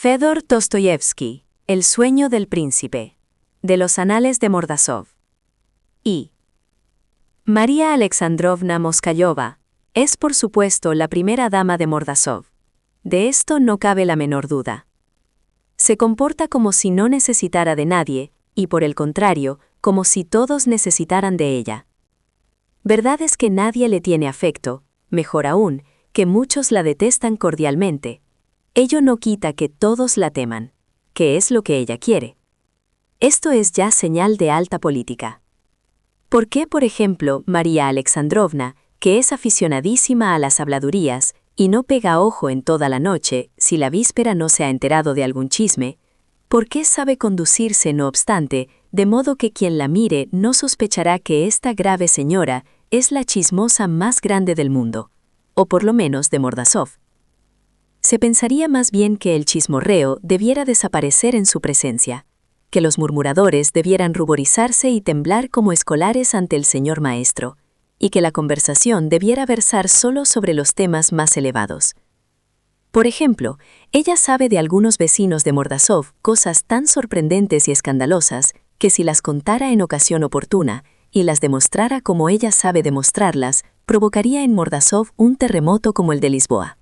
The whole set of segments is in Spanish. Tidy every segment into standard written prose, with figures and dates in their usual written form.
Fedor Dostoyevsky, El sueño del príncipe, de los anales de Mordasov. Y María Alexandrovna Moskayova es por supuesto la primera dama de Mordasov. De esto no cabe la menor duda. Se comporta como si no necesitara de nadie, y por el contrario, como si todos necesitaran de ella. Verdad es que nadie le tiene afecto, mejor aún, que muchos la detestan cordialmente. Ello no quita que todos la teman, que es lo que ella quiere. Esto es ya señal de alta política. ¿Por qué, por ejemplo, María Alexandrovna, que es aficionadísima a las habladurías y no pega ojo en toda la noche si la víspera no se ha enterado de algún chisme, por qué sabe conducirse, no obstante, de modo que quien la mire no sospechará que esta grave señora es la chismosa más grande del mundo, o por lo menos de Mordasov? Se pensaría más bien que el chismorreo debiera desaparecer en su presencia, que los murmuradores debieran ruborizarse y temblar como escolares ante el señor maestro, y que la conversación debiera versar solo sobre los temas más elevados. Por ejemplo, ella sabe de algunos vecinos de Mordasov cosas tan sorprendentes y escandalosas que si las contara en ocasión oportuna y las demostrara como ella sabe demostrarlas, provocaría en Mordasov un terremoto como el de Lisboa.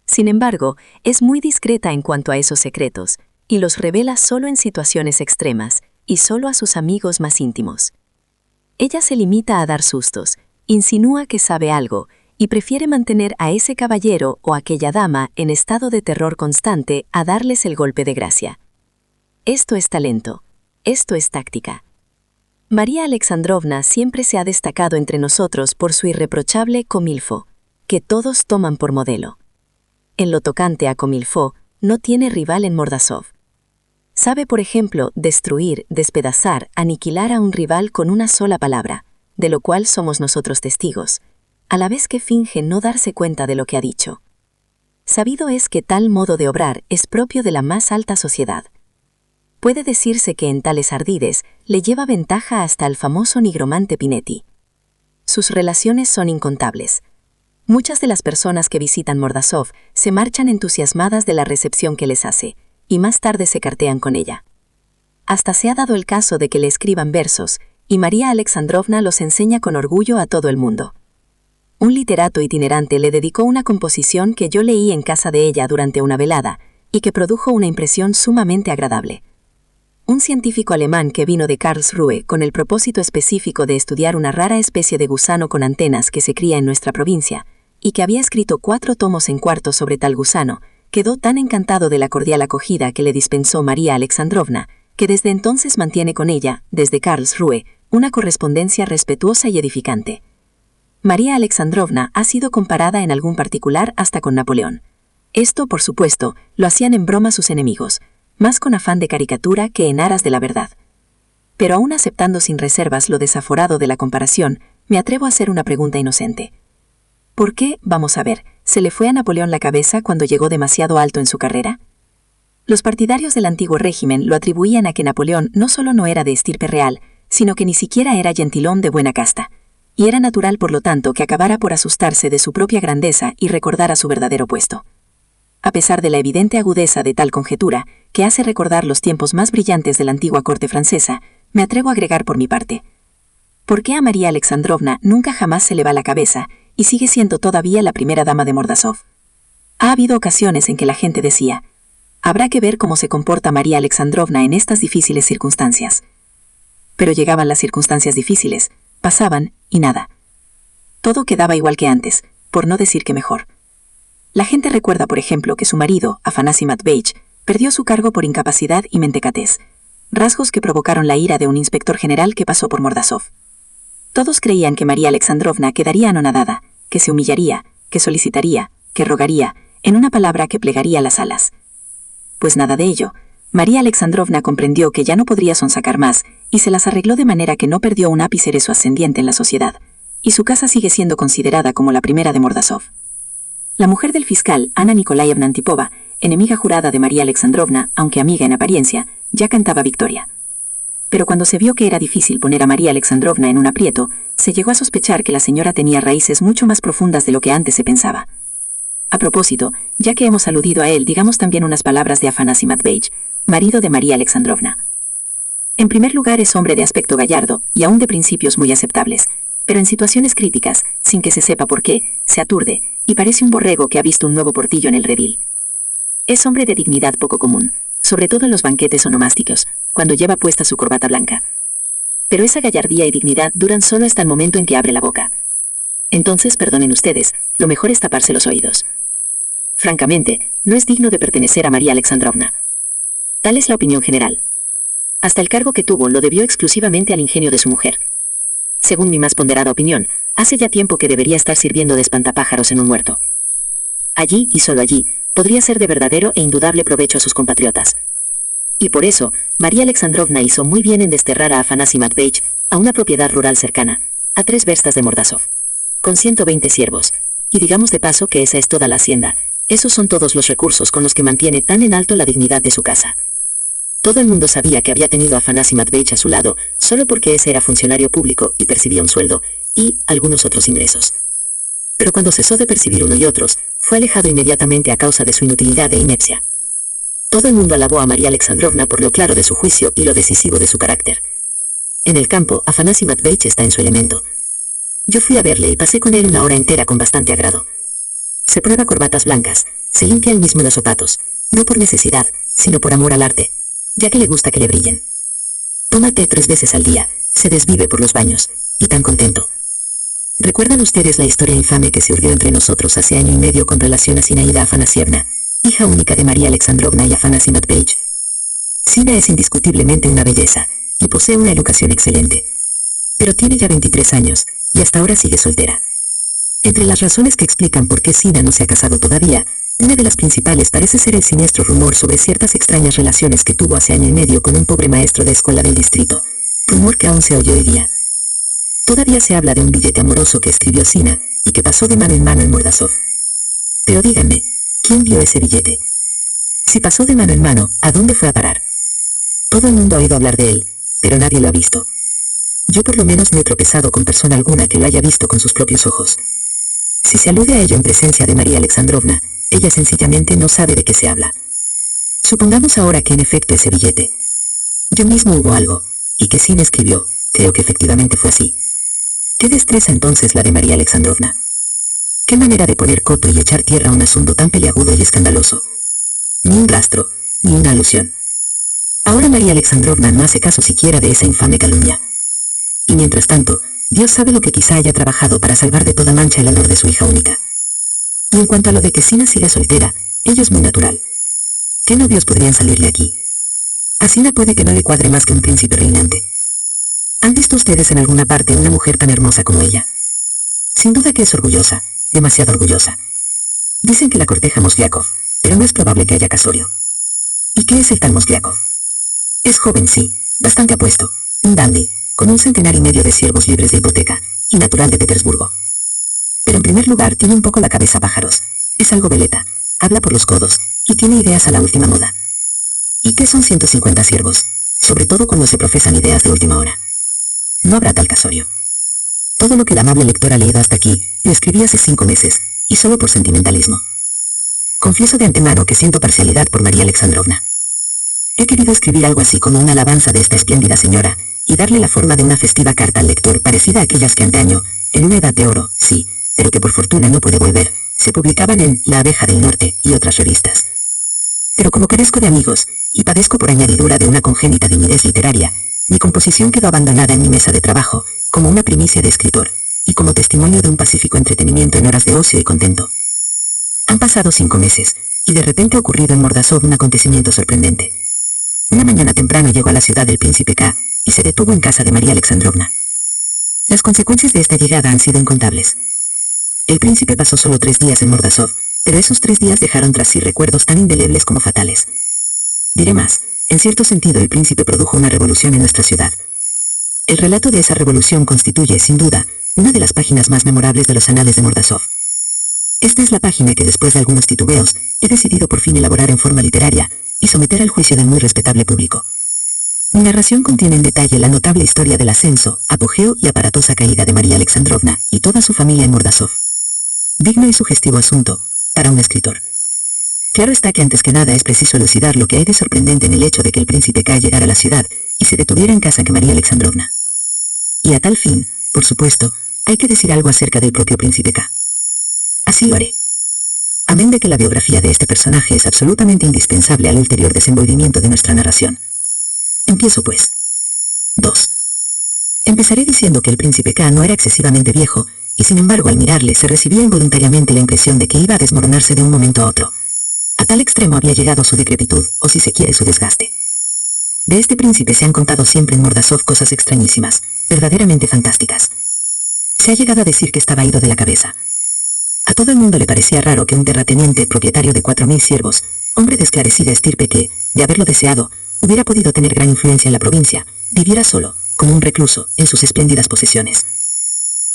Sin embargo, es muy discreta en cuanto a esos secretos, y los revela solo en situaciones extremas, y solo a sus amigos más íntimos. Ella se limita a dar sustos, insinúa que sabe algo, y prefiere mantener a ese caballero o aquella dama en estado de terror constante a darles el golpe de gracia. Esto es talento, esto es táctica. María Alexandrovna siempre se ha destacado entre nosotros por su irreprochable comilfo, que todos toman por modelo. En lo tocante a comilfo, no tiene rival en Mordasov. Sabe, por ejemplo, destruir, despedazar, aniquilar a un rival con una sola palabra, de lo cual somos nosotros testigos, a la vez que finge no darse cuenta de lo que ha dicho. Sabido es que tal modo de obrar es propio de la más alta sociedad. Puede decirse que en tales ardides le lleva ventaja hasta el famoso nigromante Pinetti. Sus relaciones son incontables. Muchas de las personas que visitan Mordasov se marchan entusiasmadas de la recepción que les hace, y más tarde se cartean con ella. Hasta se ha dado el caso de que le escriban versos, y María Alexandrovna los enseña con orgullo a todo el mundo. Un literato itinerante le dedicó una composición que yo leí en casa de ella durante una velada, y que produjo una impresión sumamente agradable. Un científico alemán que vino de Karlsruhe con el propósito específico de estudiar una rara especie de gusano con antenas que se cría en nuestra provincia, y que había escrito 4 tomos en cuarto sobre tal gusano, quedó tan encantado de la cordial acogida que le dispensó María Alexandrovna, que desde entonces mantiene con ella, desde Karlsruhe, una correspondencia respetuosa y edificante. María Alexandrovna ha sido comparada en algún particular hasta con Napoleón. Esto, por supuesto, lo hacían en broma sus enemigos, más con afán de caricatura que en aras de la verdad. Pero aún aceptando sin reservas lo desaforado de la comparación, me atrevo a hacer una pregunta inocente. ¿Por qué, vamos a ver, se le fue a Napoleón la cabeza cuando llegó demasiado alto en su carrera? Los partidarios del antiguo régimen lo atribuían a que Napoleón no solo no era de estirpe real, sino que ni siquiera era gentilón de buena casta, y era natural por lo tanto que acabara por asustarse de su propia grandeza y recordara su verdadero puesto. A pesar de la evidente agudeza de tal conjetura, que hace recordar los tiempos más brillantes de la antigua corte francesa, me atrevo a agregar por mi parte. ¿Por qué a María Alexandrovna nunca jamás se le va la cabeza y sigue siendo todavía la primera dama de Mordasov? Ha habido ocasiones en que la gente decía, habrá que ver cómo se comporta María Alexandrovna en estas difíciles circunstancias. Pero llegaban las circunstancias difíciles, pasaban, y nada. Todo quedaba igual que antes, por no decir que mejor. La gente recuerda, por ejemplo, que su marido, Afanasi Matveich, perdió su cargo por incapacidad y mentecatez, rasgos que provocaron la ira de un inspector general que pasó por Mordasov. Todos creían que María Alexandrovna quedaría anonadada, que se humillaría, que solicitaría, que rogaría, en una palabra que plegaría las alas. Pues nada de ello. María Alexandrovna comprendió que ya no podría sonsacar más y se las arregló de manera que no perdió un ápice de su ascendiente en la sociedad, y su casa sigue siendo considerada como la primera de Mordasov. La mujer del fiscal, Ana Nikolaevna Antipova, enemiga jurada de María Alexandrovna, aunque amiga en apariencia, ya cantaba victoria. Pero cuando se vio que era difícil poner a María Alexandrovna en un aprieto, se llegó a sospechar que la señora tenía raíces mucho más profundas de lo que antes se pensaba. A propósito, ya que hemos aludido a él, digamos también unas palabras de Afanasi Matveich, marido de María Alexandrovna. En primer lugar, es hombre de aspecto gallardo y aún de principios muy aceptables, pero en situaciones críticas, sin que se sepa por qué, se aturde y parece un borrego que ha visto un nuevo portillo en el redil. Es hombre de dignidad poco común, sobre todo en los banquetes onomásticos, cuando lleva puesta su corbata blanca. Pero esa gallardía y dignidad duran solo hasta el momento en que abre la boca. Entonces, perdonen ustedes, lo mejor es taparse los oídos. Francamente, no es digno de pertenecer a María Alexandrovna. Tal es la opinión general. Hasta el cargo que tuvo lo debió exclusivamente al ingenio de su mujer. Según mi más ponderada opinión, hace ya tiempo que debería estar sirviendo de espantapájaros en un huerto. Allí, y solo allí, podría ser de verdadero e indudable provecho a sus compatriotas. Y por eso, María Alexandrovna hizo muy bien en desterrar a Afanasi Matveich a una propiedad rural cercana, a 3 verstas de Mordasov, con 120 siervos, y digamos de paso que esa es toda la hacienda, esos son todos los recursos con los que mantiene tan en alto la dignidad de su casa. Todo el mundo sabía que había tenido a Afanasi Matveich a su lado, solo porque ese era funcionario público y percibía un sueldo, y algunos otros ingresos. Pero cuando cesó de percibir uno y otros, fue alejado inmediatamente a causa de su inutilidad e inepcia. Todo el mundo alabó a María Alexandrovna por lo claro de su juicio y lo decisivo de su carácter. En el campo, Afanasi Matveich está en su elemento. Yo fui a verle y pasé con él una hora entera con bastante agrado. Se prueba corbatas blancas, se limpia él mismo los zapatos, no por necesidad, sino por amor al arte, ya que le gusta que le brillen. Toma té 3 veces al día, se desvive por los baños, y tan contento. ¿Recuerdan ustedes la historia infame que se urdió entre nosotros hace año y medio con relación a Zinaida Afanasievna, hija única de María Alexandrovna y Afanasi Matveich? Zina es indiscutiblemente una belleza, y posee una educación excelente. Pero tiene ya 23 años, y hasta ahora sigue soltera. Entre las razones que explican por qué Zina no se ha casado todavía, una de las principales parece ser el siniestro rumor sobre ciertas extrañas relaciones que tuvo hace año y medio con un pobre maestro de escuela del distrito, rumor que aún se oye hoy día. Todavía se habla de un billete amoroso que escribió Zina y que pasó de mano en mano en Mordasov. Pero díganme, ¿quién vio ese billete? Si pasó de mano en mano, ¿a dónde fue a parar? Todo el mundo ha oído hablar de él, pero nadie lo ha visto. Yo por lo menos no he tropezado con persona alguna que lo haya visto con sus propios ojos. Si se alude a ello en presencia de María Alexandrovna, ella sencillamente no sabe de qué se habla. Supongamos ahora que en efecto ese billete. Yo mismo hubo algo, y que Zina escribió, creo que efectivamente fue así. ¿Qué destreza entonces la de María Alexandrovna? ¿Qué manera de poner coto y echar tierra a un asunto tan peliagudo y escandaloso? Ni un rastro, ni una alusión. Ahora María Alexandrovna no hace caso siquiera de esa infame calumnia. Y mientras tanto, Dios sabe lo que quizá haya trabajado para salvar de toda mancha el honor de su hija única. Y en cuanto a lo de que Zina siga soltera, ello es muy natural. ¿Qué novios podrían salirle aquí? A Zina puede que no le cuadre más que un príncipe reinante. ¿Han visto ustedes en alguna parte una mujer tan hermosa como ella? Sin duda que es orgullosa, demasiado orgullosa. Dicen que la corteja Mosgliakov, pero no es probable que haya casorio. ¿Y qué es el tal Mosgliakov? Es joven, sí, bastante apuesto, un dandy, con 1,5 centenar de siervos libres de hipoteca, y natural de Petersburgo. Pero en primer lugar tiene un poco la cabeza a pájaros, es algo veleta, habla por los codos, y tiene ideas a la última moda. ¿Y qué son 150 siervos? Sobre todo cuando se profesan ideas de última hora. No habrá tal casorio. Todo lo que el amable lector ha leído hasta aquí, lo escribí hace 5 meses, y solo por sentimentalismo. Confieso de antemano que siento parcialidad por María Alexandrovna. He querido escribir algo así como una alabanza de esta espléndida señora, y darle la forma de una festiva carta al lector parecida a aquellas que antaño, en una edad de oro, sí, pero que por fortuna no puede volver, se publicaban en La Abeja del Norte y otras revistas. Pero como carezco de amigos, y padezco por añadidura de una congénita timidez literaria, mi composición quedó abandonada en mi mesa de trabajo, como una primicia de escritor, y como testimonio de un pacífico entretenimiento en horas de ocio y contento. Han pasado 5 meses, y de repente ha ocurrido en Mordasov un acontecimiento sorprendente. Una mañana temprano llegó a la ciudad del príncipe K, y se detuvo en casa de María Alexandrovna. Las consecuencias de esta llegada han sido incontables. El príncipe pasó solo 3 días en Mordasov, pero esos 3 días dejaron tras sí recuerdos tan indelebles como fatales. Diré más, en cierto sentido el príncipe produjo una revolución en nuestra ciudad. El relato de esa revolución constituye, sin duda, una de las páginas más memorables de los anales de Mordasov. Esta es la página que después de algunos titubeos, he decidido por fin elaborar en forma literaria, y someter al juicio del muy respetable público. Mi narración contiene en detalle la notable historia del ascenso, apogeo y aparatosa caída de María Alexandrovna y toda su familia en Mordasov. Digno y sugestivo asunto, para un escritor. Claro está que antes que nada es preciso elucidar lo que hay de sorprendente en el hecho de que el príncipe K llegara a la ciudad y se detuviera en casa de María Alexandrovna. Y a tal fin, por supuesto, hay que decir algo acerca del propio príncipe K. Así lo haré. Amén de que la biografía de este personaje es absolutamente indispensable al ulterior desenvolvimiento de nuestra narración. Empiezo pues. 2. Empezaré diciendo que el príncipe K no era excesivamente viejo, y sin embargo al mirarle se recibía involuntariamente la impresión de que iba a desmoronarse de un momento a otro. A tal extremo había llegado su decrepitud, o si se quiere su desgaste. De este príncipe se han contado siempre en Mordasov cosas extrañísimas, verdaderamente fantásticas. Se ha llegado a decir que estaba ido de la cabeza. A todo el mundo le parecía raro que un terrateniente propietario de 4000 siervos, hombre de esclarecida estirpe que, de haberlo deseado, hubiera podido tener gran influencia en la provincia, viviera solo, como un recluso, en sus espléndidas posesiones.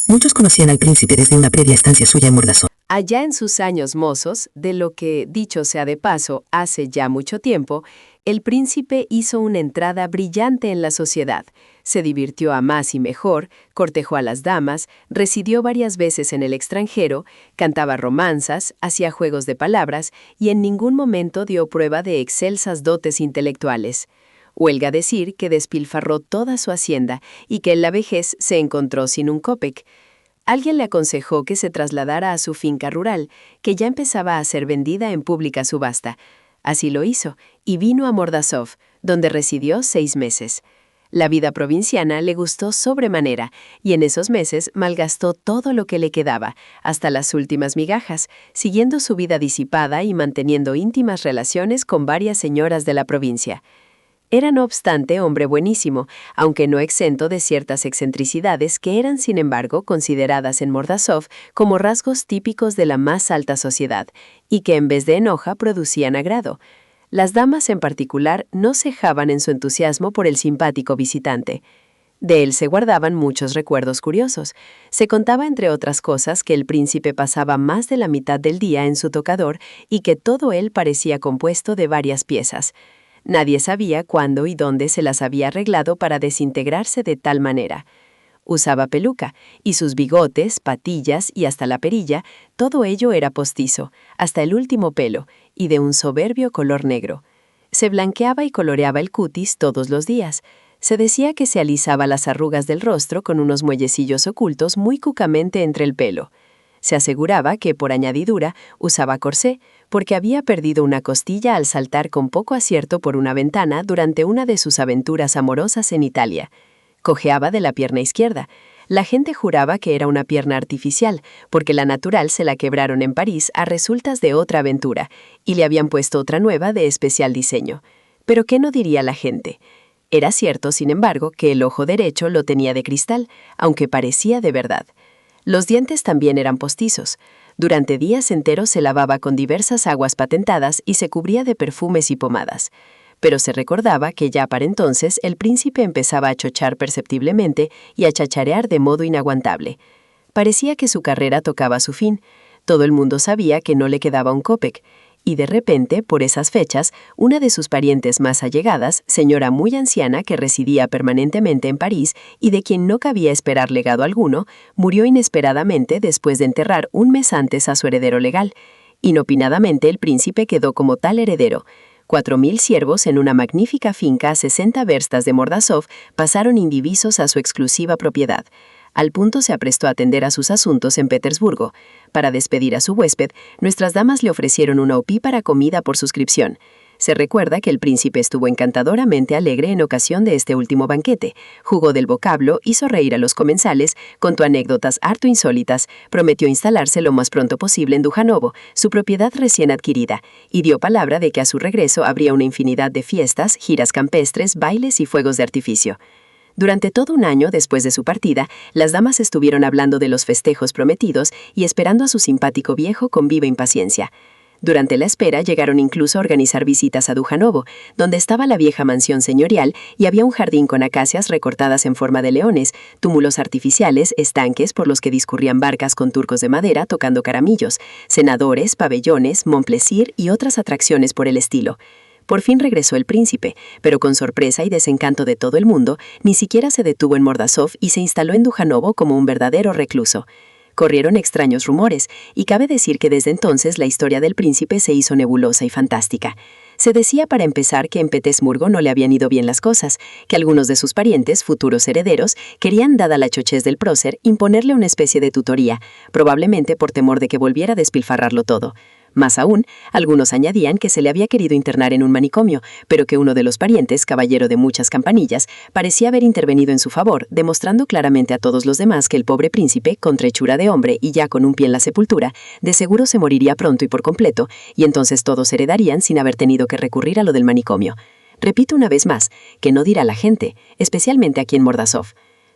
Muchos conocían al príncipe desde una previa estancia suya en Mordasov. Allá en sus años mozos, de lo que, dicho sea de paso, hace ya mucho tiempo, el príncipe hizo una entrada brillante en la sociedad. Se divirtió a más y mejor, cortejó a las damas, residió varias veces en el extranjero, cantaba romanzas, hacía juegos de palabras y en ningún momento dio prueba de excelsas dotes intelectuales. Huelga decir que despilfarró toda su hacienda y que en la vejez se encontró sin un copec. Alguien le aconsejó que se trasladara a su finca rural, que ya empezaba a ser vendida en pública subasta. Así lo hizo, y vino a Mordasov, donde residió 6 meses. La vida provinciana le gustó sobremanera, y en esos meses malgastó todo lo que le quedaba, hasta las últimas migajas, siguiendo su vida disipada y manteniendo íntimas relaciones con varias señoras de la provincia. Era, no obstante, hombre buenísimo, aunque no exento de ciertas excentricidades que eran, sin embargo, consideradas en Mordasov como rasgos típicos de la más alta sociedad, y que en vez de enoja producían agrado. Las damas en particular no cejaban en su entusiasmo por el simpático visitante. De él se guardaban muchos recuerdos curiosos. Se contaba, entre otras cosas, que el príncipe pasaba más de la mitad del día en su tocador y que todo él parecía compuesto de varias piezas. Nadie sabía cuándo y dónde se las había arreglado para desintegrarse de tal manera. Usaba peluca, y sus bigotes, patillas y hasta la perilla, todo ello era postizo, hasta el último pelo, y de un soberbio color negro. Se blanqueaba y coloreaba el cutis todos los días. Se decía que se alisaba las arrugas del rostro con unos muellecillos ocultos muy cucamente entre el pelo. Se aseguraba que, por añadidura, usaba corsé, porque había perdido una costilla al saltar con poco acierto por una ventana durante una de sus aventuras amorosas en Italia. Cojeaba de la pierna izquierda. La gente juraba que era una pierna artificial, porque la natural se la quebraron en París a resultas de otra aventura, y le habían puesto otra nueva de especial diseño. Pero ¿qué no diría la gente? Era cierto, sin embargo, que el ojo derecho lo tenía de cristal, aunque parecía de verdad. Los dientes también eran postizos. Durante días enteros se lavaba con diversas aguas patentadas y se cubría de perfumes y pomadas. Pero se recordaba que ya para entonces el príncipe empezaba a chochar perceptiblemente y a chacharear de modo inaguantable. Parecía que su carrera tocaba su fin. Todo el mundo sabía que no le quedaba un copec. Y de repente, por esas fechas, una de sus parientes más allegadas, señora muy anciana que residía permanentemente en París y de quien no cabía esperar legado alguno, murió inesperadamente después de enterrar un mes antes a su heredero legal. Inopinadamente el príncipe quedó como tal heredero. 4000 siervos en una magnífica finca a 60 verstas de Mordasov pasaron indivisos a su exclusiva propiedad. Al punto se aprestó a atender a sus asuntos en Petersburgo. Para despedir a su huésped, nuestras damas le ofrecieron una opípara comida por suscripción. Se recuerda que el príncipe estuvo encantadoramente alegre en ocasión de este último banquete, jugó del vocablo, hizo reír a los comensales, contó anécdotas harto insólitas, prometió instalarse lo más pronto posible en Dujanovo, su propiedad recién adquirida, y dio palabra de que a su regreso habría una infinidad de fiestas, giras campestres, bailes y fuegos de artificio. Durante todo un año después de su partida, las damas estuvieron hablando de los festejos prometidos y esperando a su simpático viejo con viva impaciencia. Durante la espera llegaron incluso a organizar visitas a Dujanovo, donde estaba la vieja mansión señorial y había un jardín con acacias recortadas en forma de leones, túmulos artificiales, estanques por los que discurrían barcas con turcos de madera tocando caramillos, senadores, pabellones, Montplaisir y otras atracciones por el estilo. Por fin regresó el príncipe, pero con sorpresa y desencanto de todo el mundo, ni siquiera se detuvo en Mordasov y se instaló en Dujanovo como un verdadero recluso. Corrieron extraños rumores, y cabe decir que desde entonces la historia del príncipe se hizo nebulosa y fantástica. Se decía para empezar que en Petersburgo no le habían ido bien las cosas, que algunos de sus parientes, futuros herederos, querían, dada la chochez del prócer, imponerle una especie de tutoría, probablemente por temor de que volviera a despilfarrarlo todo. Más aún, algunos añadían que se le había querido internar en un manicomio, pero que uno de los parientes, caballero de muchas campanillas, parecía haber intervenido en su favor, demostrando claramente a todos los demás que el pobre príncipe, con hechura de hombre y ya con un pie en la sepultura, de seguro se moriría pronto y por completo, y entonces todos heredarían sin haber tenido que recurrir a lo del manicomio. Repito una vez más, que no dirá la gente, especialmente aquí en Mordassov.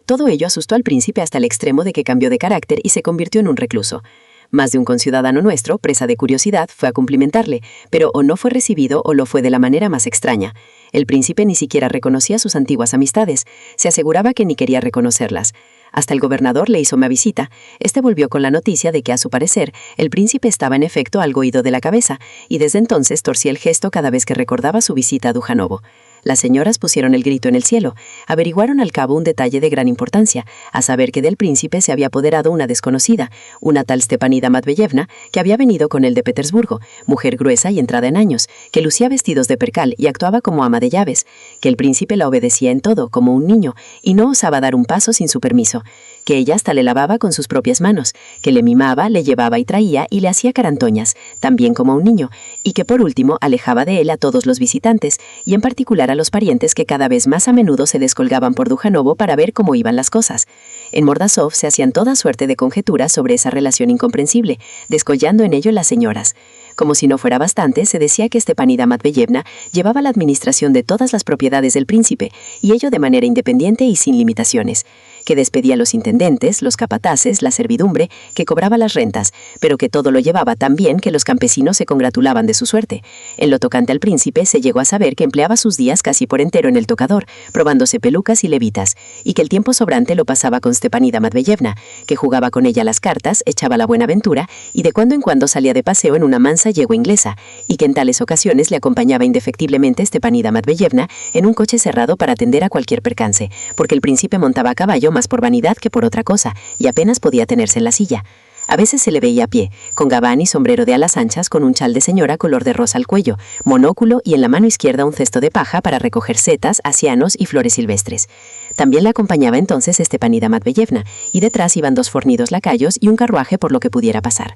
Todo ello asustó al príncipe hasta el extremo de que cambió de carácter y se convirtió en un recluso. Más de un conciudadano nuestro, presa de curiosidad, fue a cumplimentarle, pero o no fue recibido o lo fue de la manera más extraña. El príncipe ni siquiera reconocía sus antiguas amistades, se aseguraba que ni quería reconocerlas. Hasta el gobernador le hizo una visita. Este volvió con la noticia de que, a su parecer, el príncipe estaba en efecto algo ido de la cabeza, y desde entonces torcía el gesto cada vez que recordaba su visita a Dujanovo. Las señoras pusieron el grito en el cielo, averiguaron al cabo un detalle de gran importancia, a saber que del príncipe se había apoderado una desconocida, una tal Stepanida Matveyevna, que había venido con él de Petersburgo, mujer gruesa y entrada en años, que lucía vestidos de percal y actuaba como ama de llaves, que el príncipe la obedecía en todo, como un niño, y no osaba dar un paso sin su permiso, que ella hasta le lavaba con sus propias manos, que le mimaba, le llevaba y traía y le hacía carantoñas, también como un niño, y que por último alejaba de él a todos los visitantes, y en particular a los parientes que cada vez más a menudo se descolgaban por Dujanovo para ver cómo iban las cosas. En Mordassov se hacían toda suerte de conjeturas sobre esa relación incomprensible, descollando en ello las señoras. Como si no fuera bastante, se decía que Stepanida Matveyevna llevaba la administración de todas las propiedades del príncipe, y ello de manera independiente y sin limitaciones, que despedía a los intendentes, los capataces, la servidumbre, que cobraba las rentas, pero que todo lo llevaba tan bien que los campesinos se congratulaban de su suerte. En lo tocante al príncipe, se llegó a saber que empleaba sus días casi por entero en el tocador, probándose pelucas y levitas, y que el tiempo sobrante lo pasaba con Stepanida Matveyevna, que jugaba con ella las cartas, echaba la buena aventura, y de cuando en cuando salía de paseo en una mansa yegua inglesa, y que en tales ocasiones le acompañaba indefectiblemente Stepanida Matveyevna en un coche cerrado para atender a cualquier percance, porque el príncipe montaba a caballo más por vanidad que por otra cosa, y apenas podía tenerse en la silla. A veces se le veía a pie, con gabán y sombrero de alas anchas con un chal de señora color de rosa al cuello, monóculo y en la mano izquierda un cesto de paja para recoger setas, asianos y flores silvestres. También la acompañaba entonces Stepanida Matveyevna, y detrás iban 2 fornidos lacayos y un carruaje por lo que pudiera pasar.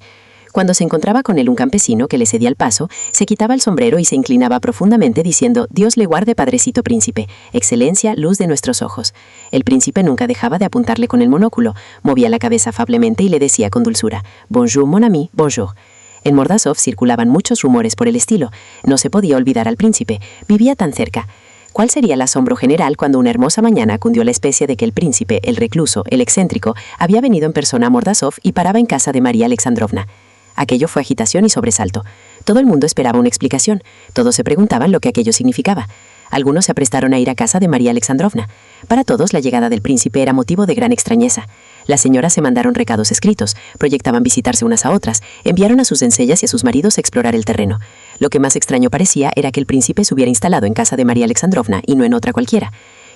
Cuando se encontraba con él un campesino que le cedía el paso, se quitaba el sombrero y se inclinaba profundamente diciendo: «Dios le guarde, padrecito príncipe, excelencia, luz de nuestros ojos». El príncipe nunca dejaba de apuntarle con el monóculo, movía la cabeza afablemente y le decía con dulzura: «Bonjour, mon ami, bonjour». En Mordassov circulaban muchos rumores por el estilo. No se podía olvidar al príncipe, vivía tan cerca. ¿Cuál sería el asombro general cuando una hermosa mañana cundió la especie de que el príncipe, el recluso, el excéntrico, había venido en persona a Mordassov y paraba en casa de María Alexandrovna? Aquello fue agitación y sobresalto. Todo el mundo esperaba una explicación. Todos se preguntaban lo que aquello significaba. Algunos se aprestaron a ir a casa de María Alexandrovna. Para todos la llegada del príncipe era motivo de gran extrañeza. Las señoras se mandaron recados escritos, proyectaban visitarse unas a otras, enviaron a sus doncellas y a sus maridos a explorar el terreno. Lo que más extraño parecía era que el príncipe se hubiera instalado en casa de María Alexandrovna y no en otra cualquiera.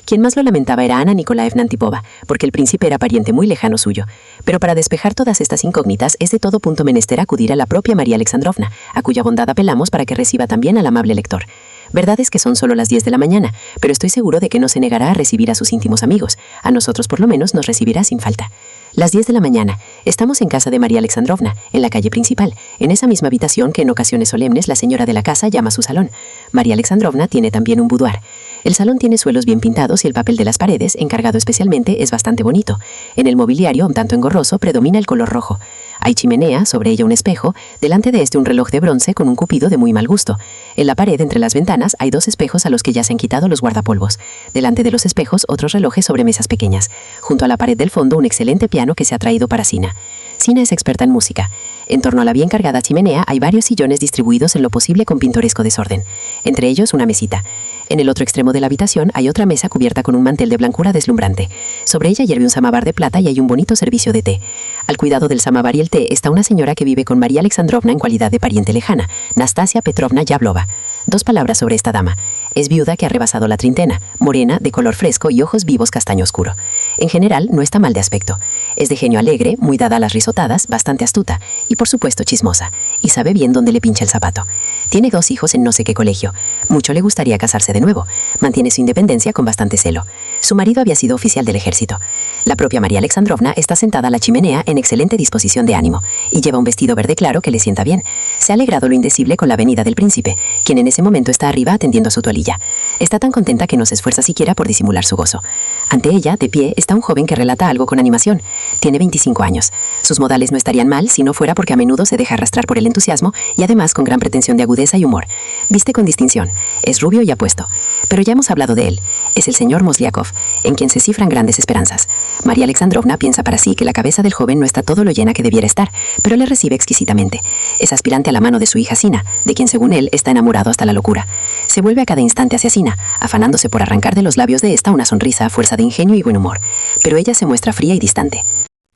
Quien más lo lamentaba era Ana Nikolaevna Antipova, porque el príncipe era pariente muy lejano suyo. Pero para despejar todas estas incógnitas es de todo punto menester acudir a la propia María Alexandrovna, a cuya bondad apelamos para que reciba también al amable lector. Verdad es que son solo las 10 de la mañana, pero estoy seguro de que no se negará a recibir a sus íntimos amigos. A nosotros por lo menos nos recibirá sin falta. Las 10 de la mañana. Estamos en casa de María Alexandrovna, en la calle principal, en esa misma habitación que en ocasiones solemnes la señora de la casa llama su salón. María Alexandrovna tiene también un boudoir. El salón tiene suelos bien pintados y el papel de las paredes, encargado especialmente, es bastante bonito. En el mobiliario, un tanto engorroso, predomina el color rojo. Hay chimenea, sobre ella un espejo, delante de este un reloj de bronce con un cupido de muy mal gusto. En la pared, entre las ventanas, hay 2 espejos a los que ya se han quitado los guardapolvos. Delante de los espejos, otros relojes sobre mesas pequeñas. Junto a la pared del fondo, un excelente piano que se ha traído para Sina. Sina es experta en música. En torno a la bien cargada chimenea hay varios sillones distribuidos en lo posible con pintoresco desorden. Entre ellos, una mesita. En el otro extremo de la habitación hay otra mesa cubierta con un mantel de blancura deslumbrante. Sobre ella hierve un samovar de plata y hay un bonito servicio de té. Al cuidado del samovar y el té está una señora que vive con María Alexandrovna en cualidad de pariente lejana, Nastasia Petrovna Yablova. 2 palabras sobre esta dama. Es viuda que ha rebasado la treintena, morena, de color fresco y ojos vivos castaño oscuro. En general, no está mal de aspecto. Es de genio alegre, muy dada a las risotadas, bastante astuta y por supuesto chismosa, y sabe bien dónde le pincha el zapato. Tiene 2 hijos en no sé qué colegio. Mucho le gustaría casarse de nuevo. Mantiene su independencia con bastante celo. Su marido había sido oficial del ejército. La propia María Alexandrovna está sentada a la chimenea en excelente disposición de ánimo y lleva un vestido verde claro que le sienta bien. Se ha alegrado lo indecible con la venida del príncipe, quien en ese momento está arriba atendiendo a su toalilla. Está tan contenta que no se esfuerza siquiera por disimular su gozo. Ante ella, de pie, está un joven que relata algo con animación. Tiene 25 años. Sus modales no estarían mal si no fuera porque a menudo se deja arrastrar por el entusiasmo y además con gran pretensión de agudeza y humor. Viste con distinción. Es rubio y apuesto. Pero ya hemos hablado de él. Es el señor Mosliakov, en quien se cifran grandes esperanzas. María Alexandrovna piensa para sí que la cabeza del joven no está todo lo llena que debiera estar, pero le recibe exquisitamente. Es aspirante a la mano de su hija Sina, de quien según él está enamorado hasta la locura. Se vuelve a cada instante hacia Sina, afanándose por arrancar de los labios de esta una sonrisa a fuerza de ingenio y buen humor. Pero ella se muestra fría y distante.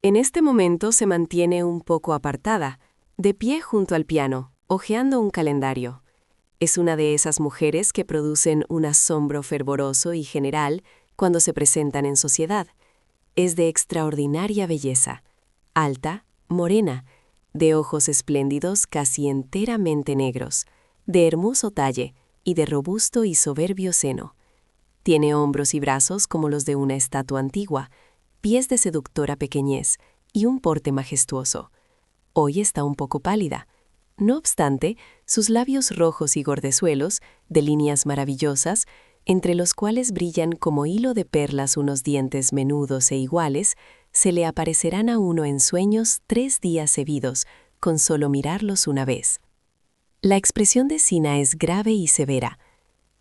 En este momento se mantiene un poco apartada, de pie junto al piano, hojeando un calendario. Es una de esas mujeres que producen un asombro fervoroso y general cuando se presentan en sociedad. Es de extraordinaria belleza, alta, morena, de ojos espléndidos casi enteramente negros, de hermoso talle y de robusto y soberbio seno. Tiene hombros y brazos como los de una estatua antigua, pies de seductora pequeñez y un porte majestuoso. Hoy está un poco pálida. No obstante, sus labios rojos y gordezuelos, de líneas maravillosas, entre los cuales brillan como hilo de perlas unos dientes menudos e iguales, se le aparecerán a uno en sueños 3 días seguidos, con solo mirarlos una vez. La expresión de Sina es grave y severa.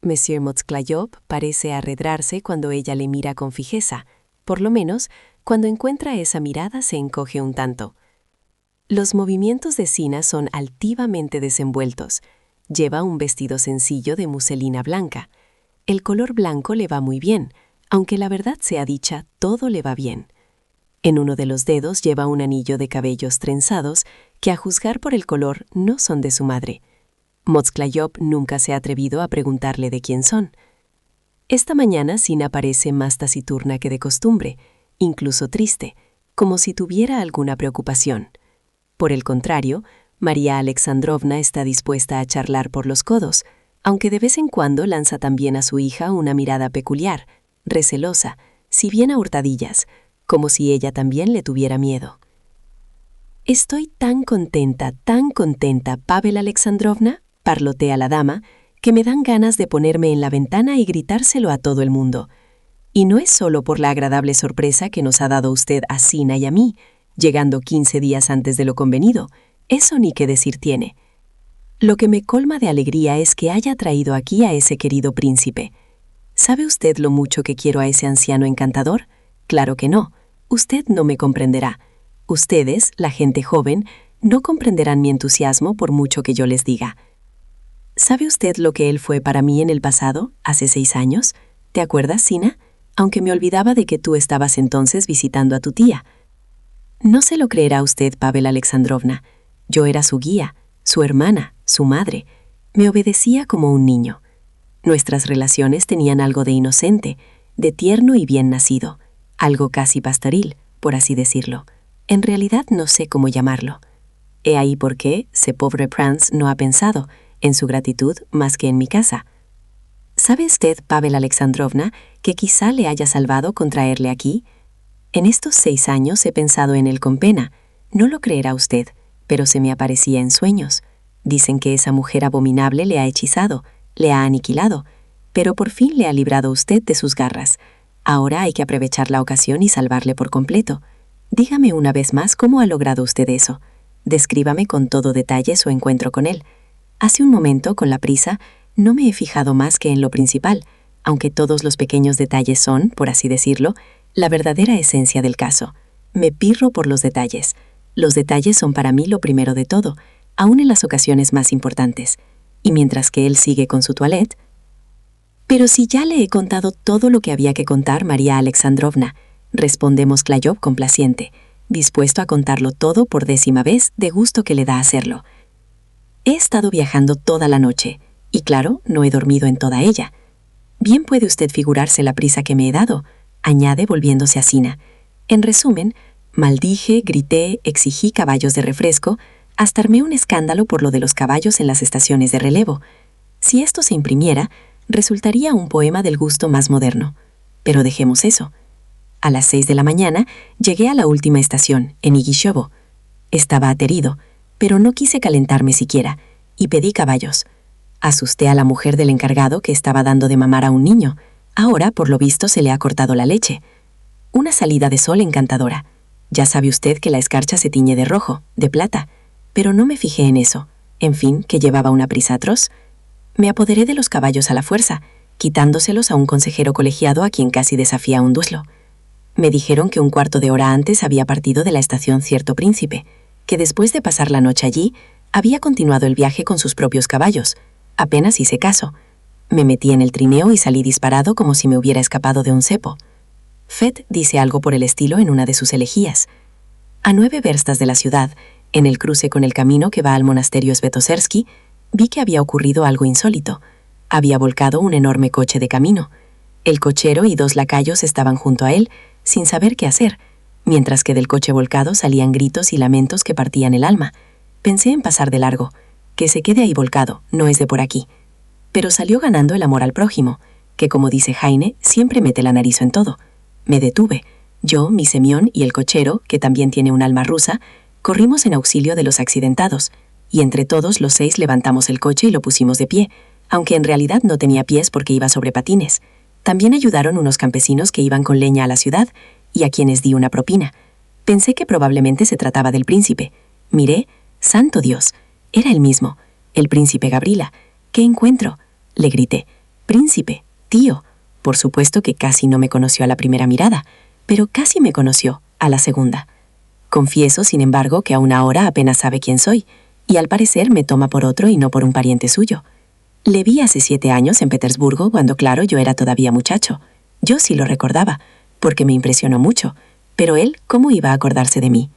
Monsieur Mosclayov parece arredrarse cuando ella le mira con fijeza. Por lo menos, cuando encuentra esa mirada se encoge un tanto. Los movimientos de Sina son altivamente desenvueltos. Lleva un vestido sencillo de muselina blanca. El color blanco le va muy bien, aunque la verdad sea dicha, todo le va bien. En uno de los dedos lleva un anillo de cabellos trenzados que, a juzgar por el color, no son de su madre. Mosclayov nunca se ha atrevido a preguntarle de quién son. Esta mañana Sina parece más taciturna que de costumbre, incluso triste, como si tuviera alguna preocupación. Por el contrario, María Alexandrovna está dispuesta a charlar por los codos, aunque de vez en cuando lanza también a su hija una mirada peculiar, recelosa, si bien a hurtadillas, como si ella también le tuviera miedo. «Estoy tan contenta, Pavel Alexandrovna», parlotea la dama, «que me dan ganas de ponerme en la ventana y gritárselo a todo el mundo. Y no es solo por la agradable sorpresa que nos ha dado usted a Sina y a mí, llegando 15 días antes de lo convenido, eso ni qué decir tiene. Lo que me colma de alegría es que haya traído aquí a ese querido príncipe. ¿Sabe usted lo mucho que quiero a ese anciano encantador? Claro que no. Usted no me comprenderá. Ustedes, la gente joven, no comprenderán mi entusiasmo por mucho que yo les diga. ¿Sabe usted lo que él fue para mí en el pasado, hace 6 años? ¿Te acuerdas, Sina? Aunque me olvidaba de que tú estabas entonces visitando a tu tía. No se lo creerá usted, Pavel Alexandrovna. Yo era su guía, su hermana, su madre. Me obedecía como un niño. Nuestras relaciones tenían algo de inocente, de tierno y bien nacido, algo casi pastoril, por así decirlo. En realidad no sé cómo llamarlo. He ahí por qué, ce pauvre prince no ha pensado en su gratitud más que en mi casa. ¿Sabe usted, Pavel Alexandrovna, que quizá le haya salvado con traerle aquí? En estos 6 años he pensado en él con pena. No lo creerá usted, pero se me aparecía en sueños. Dicen que esa mujer abominable le ha hechizado, le ha aniquilado, pero por fin le ha librado usted de sus garras. Ahora hay que aprovechar la ocasión y salvarle por completo. Dígame una vez más cómo ha logrado usted eso. Descríbame con todo detalle su encuentro con él. Hace un momento, con la prisa, no me he fijado más que en lo principal, aunque todos los pequeños detalles son, por así decirlo, la verdadera esencia del caso. Me pirro por los detalles. Los detalles son para mí lo primero de todo, aun en las ocasiones más importantes. Y mientras que él sigue con su toilette... «Pero si ya le he contado todo lo que había que contar, María Alexandrovna», responde Mosclayov complaciente, dispuesto a contarlo todo por 10ª vez, de gusto que le da hacerlo. «He estado viajando toda la noche, y claro, no he dormido en toda ella. Bien puede usted figurarse la prisa que me he dado», añade volviéndose a Sina. «En resumen, Maldije, grité, exigí caballos de refresco, hasta armé un escándalo por lo de los caballos en las estaciones de relevo. Si esto se imprimiera, resultaría un poema del gusto más moderno. Pero dejemos eso. A las 6 de la mañana llegué a la última estación, en Igishovo. Estaba aterido, pero no quise calentarme siquiera, y pedí caballos. Asusté a la mujer del encargado que estaba dando de mamar a un niño. Ahora, por lo visto, se le ha cortado la leche. Una salida de sol encantadora. Ya sabe usted que la escarcha se tiñe de rojo, de plata, pero no me fijé en eso. En fin, que llevaba una prisa atroz. Me apoderé de los caballos a la fuerza, quitándoselos a un consejero colegiado a quien casi desafía a un duelo. Me dijeron que un cuarto de hora antes había partido de la estación cierto príncipe, que después de pasar la noche allí, había continuado el viaje con sus propios caballos. Apenas hice caso. Me metí en el trineo y salí disparado como si me hubiera escapado de un cepo. Fett dice algo por el estilo en una de sus elegías. A 9 verstas de la ciudad, en el cruce con el camino que va al monasterio Svetosersky, vi que había ocurrido algo insólito. Había volcado un enorme coche de camino. El cochero y 2 lacayos estaban junto a él, sin saber qué hacer, mientras que del coche volcado salían gritos y lamentos que partían el alma. Pensé en pasar de largo. Que se quede ahí volcado, no es de por aquí. Pero salió ganando el amor al prójimo, que como dice Heine, siempre mete la nariz en todo. Me detuve. Yo, mi Semión y el cochero, que también tiene un alma rusa, corrimos en auxilio de los accidentados, y entre todos los 6 levantamos el coche y lo pusimos de pie, aunque en realidad no tenía pies porque iba sobre patines. También ayudaron unos campesinos que iban con leña a la ciudad, y a quienes di una propina. Pensé que probablemente se trataba del príncipe. Miré, ¡santo Dios! Era el mismo, el príncipe Gavrila. ¿Qué encuentro? Le grité. «Príncipe, tío». Por supuesto que casi no me conoció a la primera mirada, pero casi me conoció a la segunda. Confieso, sin embargo, que aún ahora apenas sabe quién soy, y al parecer me toma por otro y no por un pariente suyo. Le vi hace 7 años en Petersburgo, cuando claro yo era todavía muchacho. Yo sí lo recordaba, porque me impresionó mucho, pero él, ¿cómo iba a acordarse de mí?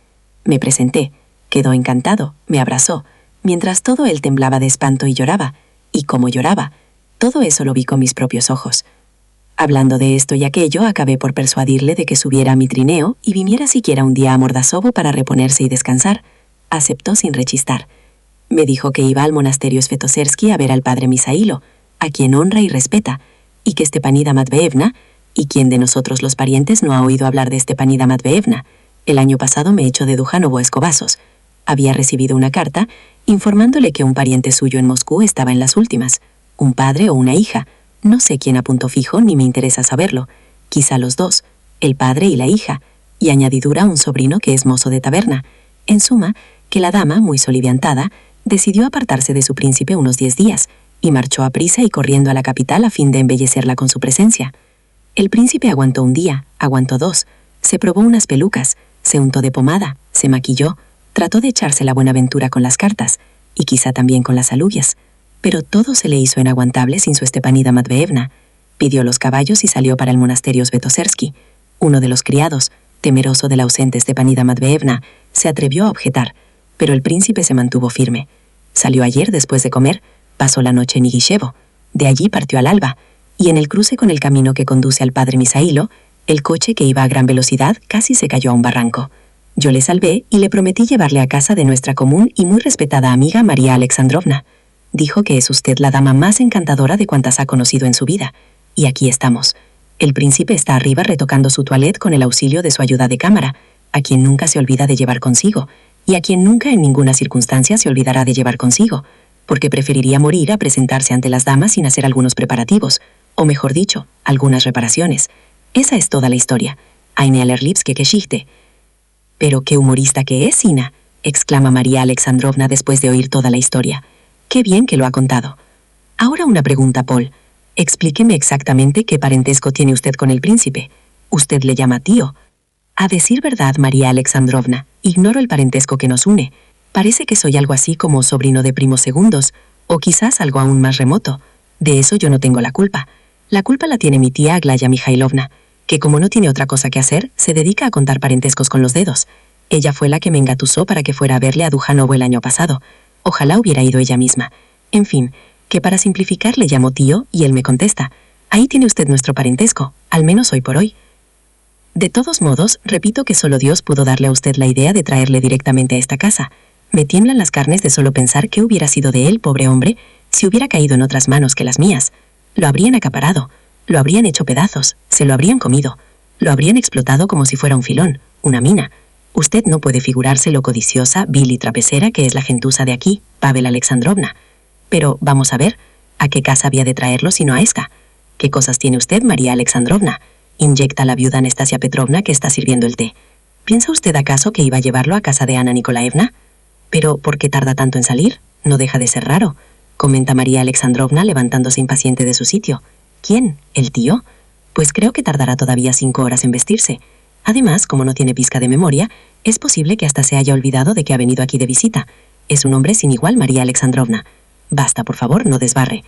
Me presenté, quedó encantado, me abrazó, mientras todo él temblaba de espanto y lloraba. Y cómo lloraba, todo eso lo vi con mis propios ojos. Hablando de esto y aquello, acabé por persuadirle de que subiera a mi trineo y viniera siquiera un día a Mordasovo para reponerse y descansar. Aceptó sin rechistar. Me dijo que iba al monasterio Svetosersky a ver al padre Misailo, a quien honra y respeta, y que Stepanida Matveevna, y quien de nosotros los parientes no ha oído hablar de Stepanida Matveevna, el año pasado me echó de Dujanovo a escobazos. Había recibido una carta informándole que un pariente suyo en Moscú estaba en las últimas, un padre o una hija. No sé quién a punto fijo ni me interesa saberlo. Quizá los 2, el padre y la hija, y añadidura un sobrino que es mozo de taberna. En suma, que la dama, muy soliviantada, decidió apartarse de su príncipe unos 10 días, y marchó a prisa y corriendo a la capital a fin de embellecerla con su presencia. El príncipe aguantó un día, aguantó 2, se probó unas pelucas, se untó de pomada, se maquilló, trató de echarse la buena ventura con las cartas, y quizá también con las alubias, pero todo se le hizo inaguantable sin su Stepanida Matveevna. Pidió los caballos y salió para el monasterio Svetosersky. Uno de los criados, temeroso de la ausente Stepanida Matveevna, se atrevió a objetar, pero el príncipe se mantuvo firme. Salió ayer después de comer, pasó la noche en Igishevo, de allí partió al alba, y en el cruce con el camino que conduce al padre Misailo, el coche que iba a gran velocidad casi se cayó a un barranco. Yo le salvé y le prometí llevarle a casa de nuestra común y muy respetada amiga María Alexandrovna. Dijo que es usted la dama más encantadora de cuantas ha conocido en su vida. Y aquí estamos. El príncipe está arriba retocando su toilette con el auxilio de su ayuda de cámara, a quien nunca se olvida de llevar consigo, y a quien nunca en ninguna circunstancia se olvidará de llevar consigo, porque preferiría morir a presentarse ante las damas sin hacer algunos preparativos, o mejor dicho, algunas reparaciones. Esa es toda la historia. Eine allerliebste Geschichte. «Pero qué humorista que es, Sina», exclama María Alexandrovna después de oír toda la historia. «Qué bien que lo ha contado. Ahora una pregunta, Paul. Explíqueme exactamente qué parentesco tiene usted con el príncipe. Usted le llama tío». «A decir verdad, María Alexandrovna, ignoro el parentesco que nos une. Parece que soy algo así como sobrino de primos segundos, o quizás algo aún más remoto. De eso yo no tengo la culpa. La culpa la tiene mi tía Aglaya Mikhailovna, que como no tiene otra cosa que hacer, se dedica a contar parentescos con los dedos. Ella fue la que me engatusó para que fuera a verle a Dujanovo el año pasado. Ojalá hubiera ido ella misma. En fin, que para simplificar le llamo tío y él me contesta: «Ahí tiene usted nuestro parentesco, al menos hoy por hoy». De todos modos, repito que solo Dios pudo darle a usted la idea de traerle directamente a esta casa. Me tiemblan las carnes de solo pensar qué hubiera sido de él, pobre hombre, si hubiera caído en otras manos que las mías. Lo habrían acaparado, lo habrían hecho pedazos, se lo habrían comido, lo habrían explotado como si fuera un filón, una mina. Usted no puede figurarse lo codiciosa, vil y trapecera que es la gentuza de aquí, Pavel Alexandrovna. Pero, vamos a ver, ¿a qué casa había de traerlo sino a esta? ¿Qué cosas tiene usted, María Alexandrovna? Inyecta a la viuda Anastasia Petrovna que está sirviendo el té. ¿Piensa usted acaso que iba a llevarlo a casa de Ana Nikolaevna? Pero, ¿por qué tarda tanto en salir? No deja de ser raro, comenta María Alexandrovna levantándose impaciente de su sitio. ¿Quién? ¿El tío? Pues creo que tardará todavía 5 horas en vestirse. Además, como no tiene pizca de memoria, es posible que hasta se haya olvidado de que ha venido aquí de visita. Es un hombre sin igual, María Alexandrovna. Basta, por favor, no desbarre.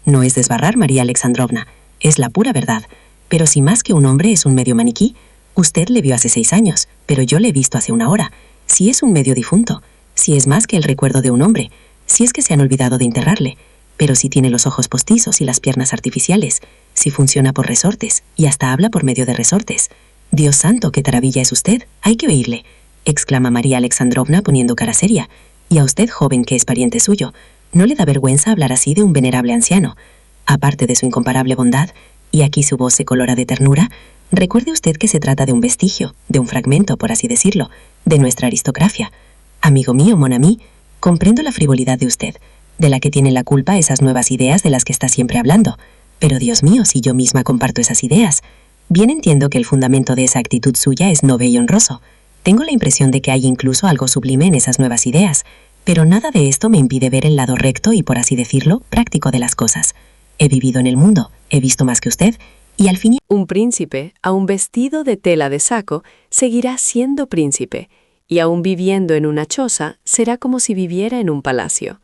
No es desbarrar, María Alexandrovna. Es la pura verdad. Pero si más que un hombre es un medio maniquí, usted le vio hace 6 años, pero yo le he visto hace 1 hora. Si es un medio difunto, si es más que el recuerdo de un hombre, si es que se han olvidado de enterrarle, pero si tiene los ojos postizos y las piernas artificiales, si funciona por resortes y hasta habla por medio de resortes. Dios santo, qué taravilla es usted, hay que oírle, exclama María Alexandrovna poniendo cara seria. Y a usted, joven que es pariente suyo, ¿no le da vergüenza hablar así de un venerable anciano? Aparte de su incomparable bondad, y aquí su voz se colora de ternura, recuerde usted que se trata de un vestigio, de un fragmento, por así decirlo, de nuestra aristocracia. Amigo mío, mon ami, comprendo la frivolidad de usted, de la que tienen la culpa esas nuevas ideas de las que está siempre hablando. Pero Dios mío, si yo misma comparto esas ideas. Bien entiendo que el fundamento de esa actitud suya es noble y honroso. Tengo la impresión de que hay incluso algo sublime en esas nuevas ideas, pero nada de esto me impide ver el lado recto y, por así decirlo, práctico de las cosas. He vivido en el mundo, he visto más que usted, y al fin... Un príncipe, aun vestido de tela de saco, seguirá siendo príncipe, y aun viviendo en una choza, será como si viviera en un palacio.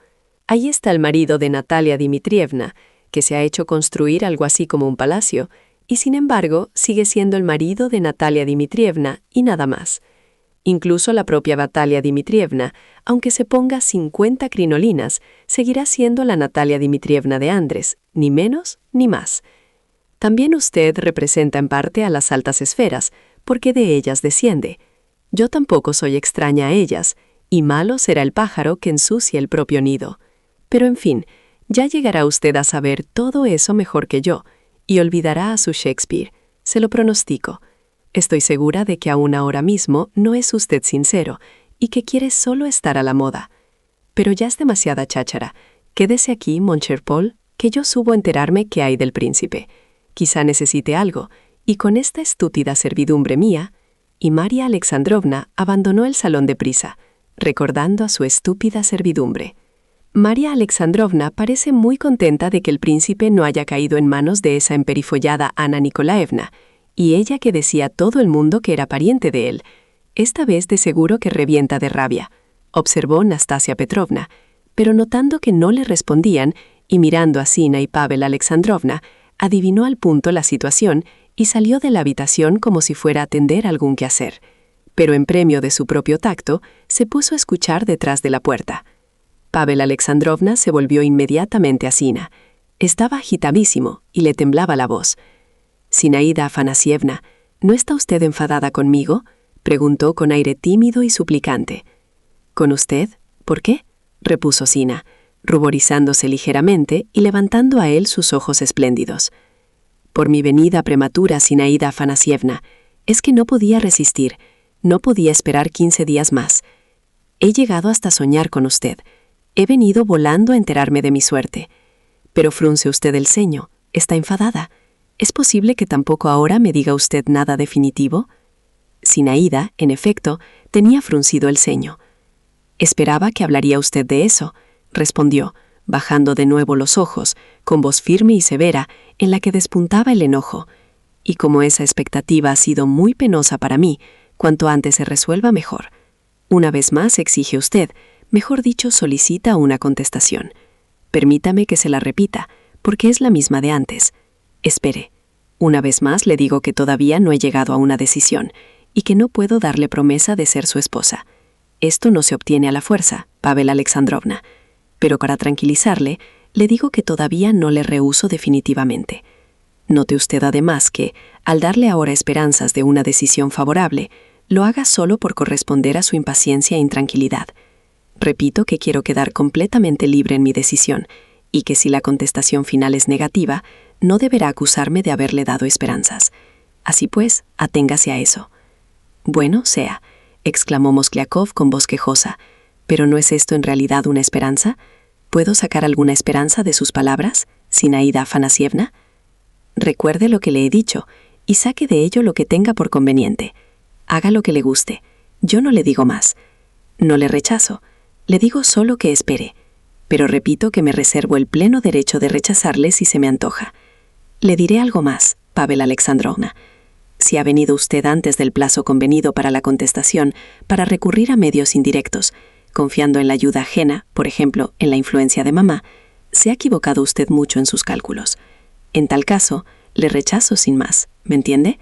Ahí está el marido de Natalia Dmitrievna, que se ha hecho construir algo así como un palacio, y sin embargo sigue siendo el marido de Natalia Dmitrievna y nada más. Incluso la propia Natalia Dmitrievna, aunque se ponga 50 crinolinas, seguirá siendo la Natalia Dmitrievna de Andrés, ni menos ni más. También usted representa en parte a las altas esferas, porque de ellas desciende. Yo tampoco soy extraña a ellas, y malo será el pájaro que ensucie el propio nido. Pero en fin, ya llegará usted a saber todo eso mejor que yo, y olvidará a su Shakespeare. Se lo pronostico. Estoy segura de que aún ahora mismo no es usted sincero y que quiere solo estar a la moda. Pero ya es demasiada cháchara. Quédese aquí, mon cher Paul, que yo subo a enterarme qué hay del príncipe. Quizá necesite algo, y con esta estúpida servidumbre mía... Y María Alexandrovna abandonó el salón deprisa, recordando a su estúpida servidumbre. María Alexandrovna parece muy contenta de que el príncipe no haya caído en manos de esa emperifollada Ana Nikolaevna, y ella que decía a todo el mundo que era pariente de él, esta vez de seguro que revienta de rabia, observó Anastasia Petrovna, pero notando que no le respondían y mirando a Zina y Pavel Alexandrovna, adivinó al punto la situación y salió de la habitación como si fuera a atender algún quehacer. Pero en premio de su propio tacto, se puso a escuchar detrás de la puerta. Pavel Alexandrovna se volvió inmediatamente a Zina. Estaba agitadísimo y le temblaba la voz. «Zinaida Afanasievna, ¿no está usted enfadada conmigo?», preguntó con aire tímido y suplicante. «¿Con usted? ¿Por qué?», repuso Zina, ruborizándose ligeramente y levantando a él sus ojos espléndidos. «Por mi venida prematura, Zinaida Afanasievna, es que no podía resistir, no podía esperar 15 días más. He llegado hasta soñar con usted. He venido volando a enterarme de mi suerte. Pero frunce usted el ceño, está enfadada. ¿Es posible que tampoco ahora me diga usted nada definitivo?». Zinaida, en efecto, tenía fruncido el ceño. «Esperaba que hablaría usted de eso», respondió, bajando de nuevo los ojos, con voz firme y severa, en la que despuntaba el enojo. «Y como esa expectativa ha sido muy penosa para mí, cuanto antes se resuelva mejor. Una vez más exige usted, mejor dicho, solicita una contestación. Permítame que se la repita, porque es la misma de antes. Espere. Una vez más le digo que todavía no he llegado a una decisión, y que no puedo darle promesa de ser su esposa. Esto no se obtiene a la fuerza, Pavel Alexandrovna. Pero para tranquilizarle, le digo que todavía no le rehúso definitivamente. Note usted además que, al darle ahora esperanzas de una decisión favorable, lo haga solo por corresponder a su impaciencia e intranquilidad. Repito que quiero quedar completamente libre en mi decisión, y que si la contestación final es negativa, no deberá acusarme de haberle dado esperanzas. Así pues, aténgase a eso. Bueno, sea, exclamó Mosgliakov con voz quejosa, ¿pero no es esto en realidad una esperanza? ¿Puedo sacar alguna esperanza de sus palabras, Zinaida Afanasievna? Recuerde lo que le he dicho, y saque de ello lo que tenga por conveniente. Haga lo que le guste. Yo no le digo más. No le rechazo. Le digo solo que espere. Pero repito que me reservo el pleno derecho de rechazarle si se me antoja. Le diré algo más, Pavel Alexandrovna. Si ha venido usted antes del plazo convenido para la contestación, para recurrir a medios indirectos, confiando en la ayuda ajena, por ejemplo, en la influencia de mamá, se ha equivocado usted mucho en sus cálculos. En tal caso, le rechazo sin más, ¿me entiende?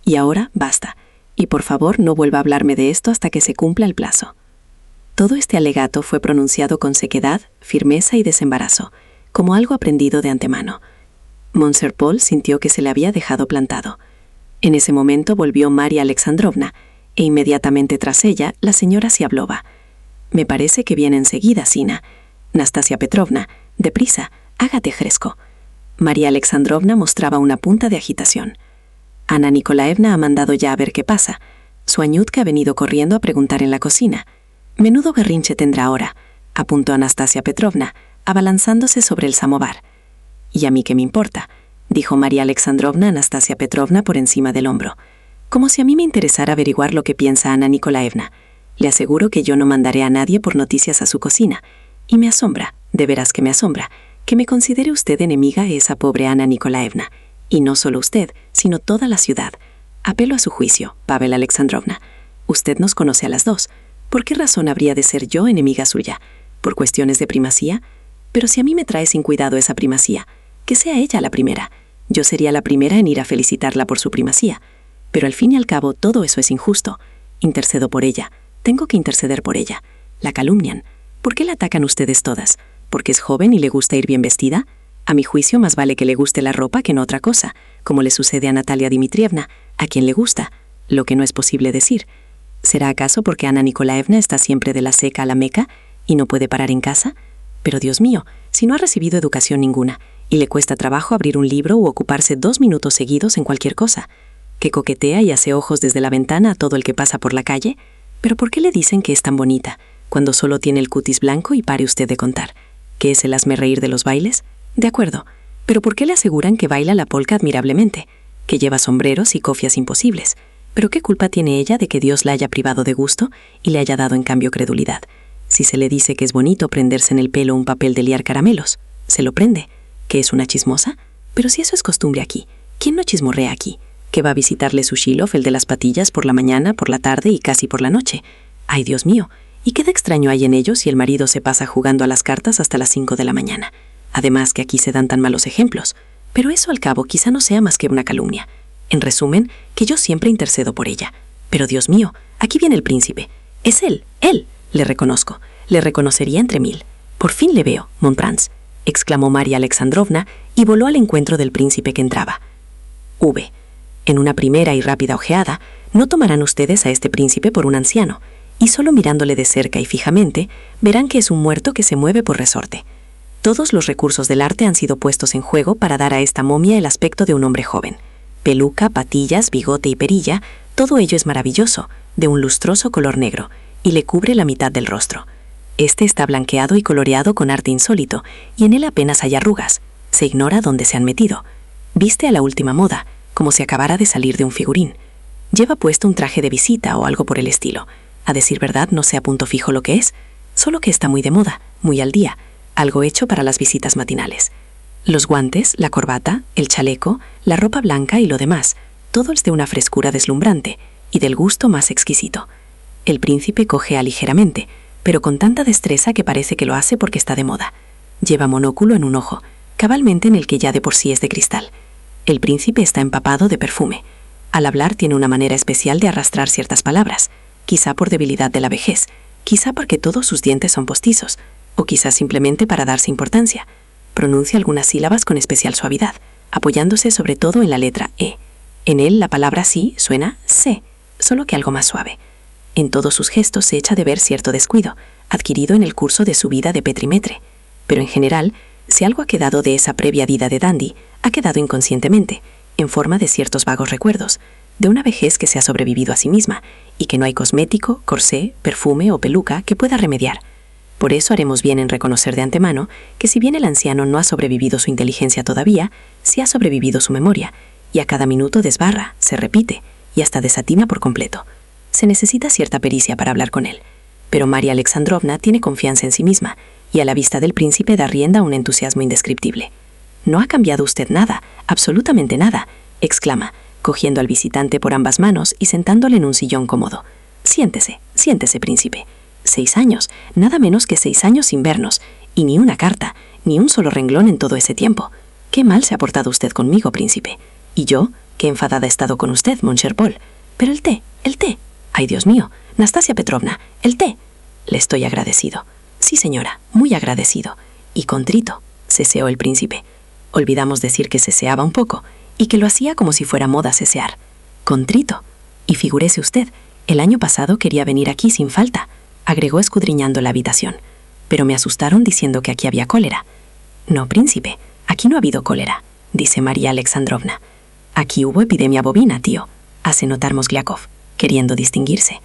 Y ahora basta, y por favor no vuelva a hablarme de esto hasta que se cumpla el plazo. Todo este alegato fue pronunciado con sequedad, firmeza y desembarazo, como algo aprendido de antemano. Monsieur Paul sintió que se le había dejado plantado. En ese momento volvió María Alexandrovna, e inmediatamente tras ella la señora Siablova. «Me parece que viene enseguida, Sina. Nastasia Petrovna, deprisa, hágate fresco». María Alexandrovna mostraba una punta de agitación. Ana Nikolaevna ha mandado ya a ver qué pasa. Su Añutka ha venido corriendo a preguntar en la cocina. «Menudo berrinche tendrá ahora», apuntó Anastasia Petrovna, abalanzándose sobre el samovar. «¿Y a mí qué me importa?», dijo María Alexandrovna a Anastasia Petrovna por encima del hombro. «Como si a mí me interesara averiguar lo que piensa Ana Nikolaevna. Le aseguro que yo no mandaré a nadie por noticias a su cocina. Y me asombra, de veras que me asombra, que me considere usted enemiga a esa pobre Ana Nikolaevna. Y no solo usted, sino toda la ciudad. Apelo a su juicio, Pavel Alexandrovna. Usted nos conoce a las dos. ¿Por qué razón habría de ser yo enemiga suya? ¿Por cuestiones de primacía? Pero si a mí me trae sin cuidado esa primacía, que sea ella la primera. Yo sería la primera en ir a felicitarla por su primacía. Pero al fin y al cabo todo eso es injusto. Intercedo por ella. Tengo que interceder por ella. La calumnian. ¿Por qué la atacan ustedes todas? ¿Porque es joven y le gusta ir bien vestida? A mi juicio más vale que le guste la ropa que no otra cosa, como le sucede a Natalia Dmitrievna, a quien le gusta, lo que no es posible decir. ¿Será acaso porque Ana Nikolaevna está siempre de la seca a la meca y no puede parar en casa? Pero Dios mío, si no ha recibido educación ninguna y le cuesta trabajo abrir un libro u ocuparse 2 minutos seguidos en cualquier cosa, que coquetea y hace ojos desde la ventana a todo el que pasa por la calle, ¿pero por qué le dicen que es tan bonita, cuando solo tiene el cutis blanco y pare usted de contar? ¿Que es el hazmerreír de los bailes? De acuerdo, pero ¿por qué le aseguran que baila la polka admirablemente? Que lleva sombreros y cofias imposibles. ¿Pero qué culpa tiene ella de que Dios la haya privado de gusto y le haya dado en cambio credulidad? Si se le dice que es bonito prenderse en el pelo un papel de liar caramelos, se lo prende. ¿Que es una chismosa? Pero si eso es costumbre aquí, ¿quién no chismorrea aquí? ¿Que va a visitarle su Shilov, el de las patillas, por la mañana, por la tarde y casi por la noche? ¡Ay, Dios mío! ¿Y qué de extraño hay en ello si el marido se pasa jugando a las cartas hasta las 5 de la mañana? Además que aquí se dan tan malos ejemplos. Pero eso al cabo quizá no sea más que una calumnia. En resumen, que yo siempre intercedo por ella. Pero Dios mío, aquí viene el príncipe. Es él, le reconozco. Le reconocería entre 1000. Por fin le veo, Montprance, exclamó María Alexandrovna y voló al encuentro del príncipe que entraba. V. En una primera y rápida ojeada, no tomarán ustedes a este príncipe por un anciano, y solo mirándole de cerca y fijamente, verán que es un muerto que se mueve por resorte. Todos los recursos del arte han sido puestos en juego para dar a esta momia el aspecto de un hombre joven. Peluca, patillas, bigote y perilla, todo ello es maravilloso, de un lustroso color negro, y le cubre la mitad del rostro. Este está blanqueado y coloreado con arte insólito, y en él apenas hay arrugas. Se ignora dónde se han metido. Viste a la última moda, como si acabara de salir de un figurín. Lleva puesto un traje de visita o algo por el estilo. A decir verdad, no sé a punto fijo lo que es, solo que está muy de moda, muy al día, algo hecho para las visitas matinales. Los guantes, la corbata, el chaleco, la ropa blanca y lo demás, todo es de una frescura deslumbrante y del gusto más exquisito. El príncipe cojea ligeramente, pero con tanta destreza que parece que lo hace porque está de moda. Lleva monóculo en un ojo, cabalmente en el que ya de por sí es de cristal. El príncipe está empapado de perfume. Al hablar tiene una manera especial de arrastrar ciertas palabras, quizá por debilidad de la vejez, quizá porque todos sus dientes son postizos, o quizá simplemente para darse importancia. Pronuncia algunas sílabas con especial suavidad, apoyándose sobre todo en la letra E. En él la palabra sí suena C, solo que algo más suave. En todos sus gestos se echa de ver cierto descuido, adquirido en el curso de su vida de Petrimetre. Pero en general, si algo ha quedado de esa previa vida de dandy, ha quedado inconscientemente, en forma de ciertos vagos recuerdos, de una vejez que se ha sobrevivido a sí misma y que no hay cosmético, corsé, perfume o peluca que pueda remediar. Por eso haremos bien en reconocer de antemano que si bien el anciano no ha sobrevivido su inteligencia todavía, sí ha sobrevivido su memoria, y a cada minuto desbarra, se repite y hasta desatina por completo. Se necesita cierta pericia para hablar con él, pero María Alexandrovna tiene confianza en sí misma y a la vista del príncipe da rienda a un entusiasmo indescriptible. «No ha cambiado usted nada, absolutamente nada», exclama, cogiendo al visitante por ambas manos y sentándole en un sillón cómodo. «Siéntese, siéntese, príncipe. 6 años, nada menos que 6 años sin vernos, y ni una carta, ni un solo renglón en todo ese tiempo. Qué mal se ha portado usted conmigo, príncipe. Y yo, qué enfadada he estado con usted, mon cher Paul. Pero el té, el té. Ay, Dios mío, Nastasia Petrovna, el té. Le estoy agradecido. Sí, señora, muy agradecido. Y contrito, ceseó el príncipe. Olvidamos decir que ceseaba un poco, y que lo hacía como si fuera moda cesear. Contrito. Y figúrese usted, el año pasado quería venir aquí sin falta, agregó escudriñando la habitación. Pero me asustaron diciendo que aquí había cólera. No, príncipe, aquí no ha habido cólera, dice María Alexandrovna. Aquí hubo epidemia bovina, tío, hace notar Mosgliakov, queriendo distinguirse.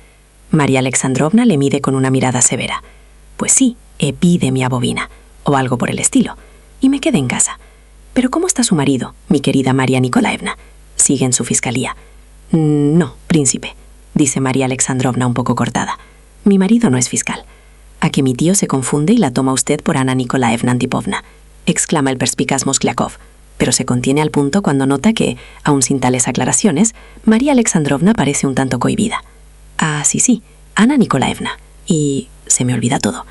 María Alexandrovna le mide con una mirada severa. Pues sí, epidemia bovina, o algo por el estilo. Y me quedé en casa. Pero ¿cómo está su marido, mi querida María Nikolaevna? Sigue en su fiscalía. No, príncipe, dice María Alexandrovna un poco cortada. Mi marido no es fiscal. A que mi tío se confunde y la toma usted por Ana Nikolaevna Antipovna, exclama el perspicaz Mosgliakov, pero se contiene al punto cuando nota que, aun sin tales aclaraciones, María Alexandrovna parece un tanto cohibida. Ah, sí, Ana Nikolaevna. Y se me olvida todo.